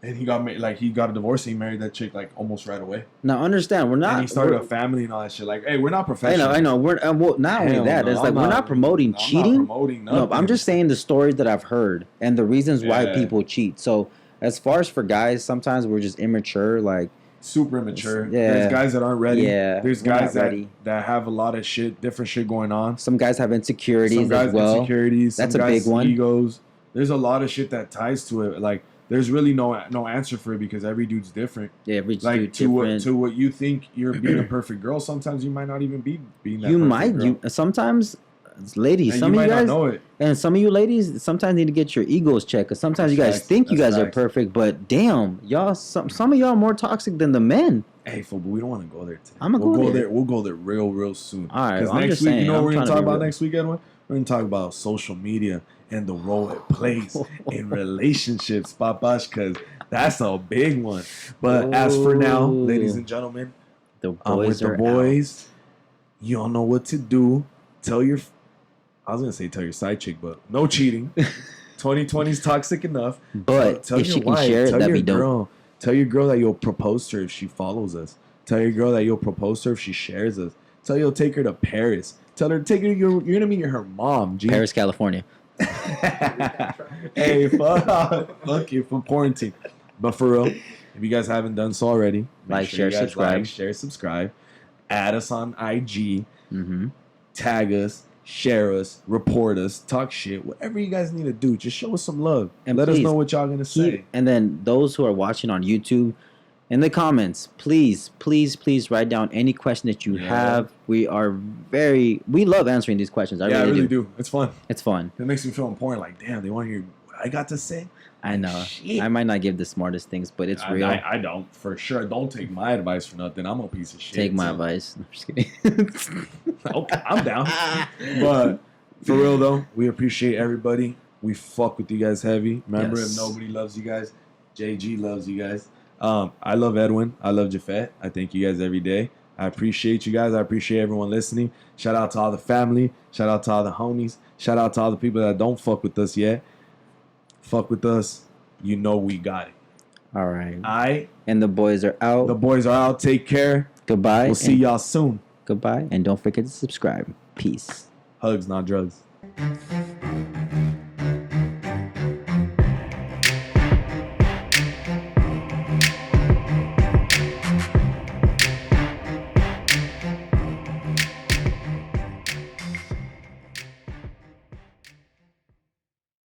[SPEAKER 2] And he got he got a divorce. And he married that chick like almost right away.
[SPEAKER 1] Now understand, we're not.
[SPEAKER 2] And he started a family and all that shit. Like, hey, we're not professionals.
[SPEAKER 1] I know. We're well, not only
[SPEAKER 2] Hell
[SPEAKER 1] that.
[SPEAKER 2] no,
[SPEAKER 1] It's like
[SPEAKER 2] I'm
[SPEAKER 1] we're not promoting
[SPEAKER 2] I'm
[SPEAKER 1] cheating.
[SPEAKER 2] not promoting
[SPEAKER 1] No,
[SPEAKER 2] nothing.
[SPEAKER 1] I'm just saying the stories that I've heard and the reasons why
[SPEAKER 2] Yeah.
[SPEAKER 1] people cheat. So as far as for guys, sometimes we're just immature. Like
[SPEAKER 2] super immature.
[SPEAKER 1] Yeah.
[SPEAKER 2] There's guys that aren't ready.
[SPEAKER 1] Yeah,
[SPEAKER 2] There's
[SPEAKER 1] we're not
[SPEAKER 2] guys
[SPEAKER 1] ready.
[SPEAKER 2] that have a lot of different shit going on.
[SPEAKER 1] Some guys have insecurities
[SPEAKER 2] Some guys
[SPEAKER 1] as well.
[SPEAKER 2] insecurities.
[SPEAKER 1] That's
[SPEAKER 2] some
[SPEAKER 1] a
[SPEAKER 2] guys
[SPEAKER 1] big one.
[SPEAKER 2] Egos. There's a lot of shit that ties to it. Like there's really no answer for it because every dude's different.
[SPEAKER 1] Yeah, every
[SPEAKER 2] Like
[SPEAKER 1] dude
[SPEAKER 2] to
[SPEAKER 1] different.
[SPEAKER 2] what you think you're being a perfect girl, sometimes you might not even be being that
[SPEAKER 1] You
[SPEAKER 2] perfect
[SPEAKER 1] might.
[SPEAKER 2] girl.
[SPEAKER 1] You sometimes, ladies.
[SPEAKER 2] And
[SPEAKER 1] Some
[SPEAKER 2] you
[SPEAKER 1] of you
[SPEAKER 2] might not
[SPEAKER 1] guys
[SPEAKER 2] know it.
[SPEAKER 1] and some of you ladies sometimes need to get your egos checked. Cause sometimes
[SPEAKER 2] That's
[SPEAKER 1] you guys
[SPEAKER 2] facts.
[SPEAKER 1] think you
[SPEAKER 2] That's
[SPEAKER 1] guys are
[SPEAKER 2] facts.
[SPEAKER 1] perfect, but damn, y'all. Some of y'all are more toxic than the men.
[SPEAKER 2] Hey, but we don't want to go there today.
[SPEAKER 1] I'ma
[SPEAKER 2] we'll
[SPEAKER 1] go
[SPEAKER 2] go
[SPEAKER 1] there.
[SPEAKER 2] there. We'll go there real soon.
[SPEAKER 1] All right,
[SPEAKER 2] Because
[SPEAKER 1] I'm
[SPEAKER 2] next
[SPEAKER 1] just
[SPEAKER 2] week,
[SPEAKER 1] saying,
[SPEAKER 2] you know what
[SPEAKER 1] I'm
[SPEAKER 2] we're gonna
[SPEAKER 1] trying to
[SPEAKER 2] talk
[SPEAKER 1] be
[SPEAKER 2] about
[SPEAKER 1] real.
[SPEAKER 2] next week, Edwin? We're gonna talk about social media and the role it plays in relationships, papash, because that's a big one. But as for now,
[SPEAKER 1] Ooh.
[SPEAKER 2] ladies and gentlemen,
[SPEAKER 1] The
[SPEAKER 2] with
[SPEAKER 1] boys
[SPEAKER 2] the
[SPEAKER 1] are
[SPEAKER 2] boys, you don't know what to do. Tell your side chick, but no cheating. 2020's toxic enough.
[SPEAKER 1] But
[SPEAKER 2] tell
[SPEAKER 1] if
[SPEAKER 2] your
[SPEAKER 1] she can
[SPEAKER 2] wife,
[SPEAKER 1] share it,
[SPEAKER 2] tell
[SPEAKER 1] that'd
[SPEAKER 2] your
[SPEAKER 1] be dope.
[SPEAKER 2] girl, tell your girl that you'll propose to her if she follows us. Tell your girl that you'll propose to her if she shares us. Tell her you'll take her to Paris. Tell her take her. You're gonna meet her mom. G.
[SPEAKER 1] Paris, California.
[SPEAKER 2] Hey, fuck you for quarantine. But for real, if you guys haven't done so already, make
[SPEAKER 1] Like,
[SPEAKER 2] sure you
[SPEAKER 1] share,
[SPEAKER 2] guys
[SPEAKER 1] subscribe.
[SPEAKER 2] Like, share, subscribe. Add us on IG.
[SPEAKER 1] Mm-hmm.
[SPEAKER 2] Tag us. Share us. Report us. Talk shit. Whatever you guys need to do, just show us some love
[SPEAKER 1] And
[SPEAKER 2] let us
[SPEAKER 1] please,
[SPEAKER 2] know what y'all gonna say.
[SPEAKER 1] And then those who are watching on YouTube, in the comments, please write down any question that you have. We love answering these questions. I really do.
[SPEAKER 2] It's fun.
[SPEAKER 1] It's fun.
[SPEAKER 2] It makes me feel important. Like, damn, they want to hear what I got to say.
[SPEAKER 1] I know.
[SPEAKER 2] Shit.
[SPEAKER 1] I might not give the smartest things, but it's real.
[SPEAKER 2] I don't, for sure. Don't take my advice for nothing. I'm a piece of shit.
[SPEAKER 1] Take my
[SPEAKER 2] so-
[SPEAKER 1] advice. I'm just kidding.
[SPEAKER 2] Okay, I'm down. But for real though, we appreciate everybody. We fuck with you guys heavy. Remember,
[SPEAKER 1] Yes.
[SPEAKER 2] if nobody loves you guys, JG loves you guys. I love Edwin. I love Jafet. I thank you guys every day. I appreciate you guys. I appreciate everyone listening. Shout out to all the family. Shout out to all the homies. Shout out to all the people that don't fuck with us yet. Fuck with us. You know we got it.
[SPEAKER 1] All right.
[SPEAKER 2] And
[SPEAKER 1] the boys are out.
[SPEAKER 2] the boys are out. Take care.
[SPEAKER 1] Goodbye.
[SPEAKER 2] We'll see y'all soon.
[SPEAKER 1] Goodbye. And don't forget to subscribe. Peace.
[SPEAKER 2] Hugs, not drugs.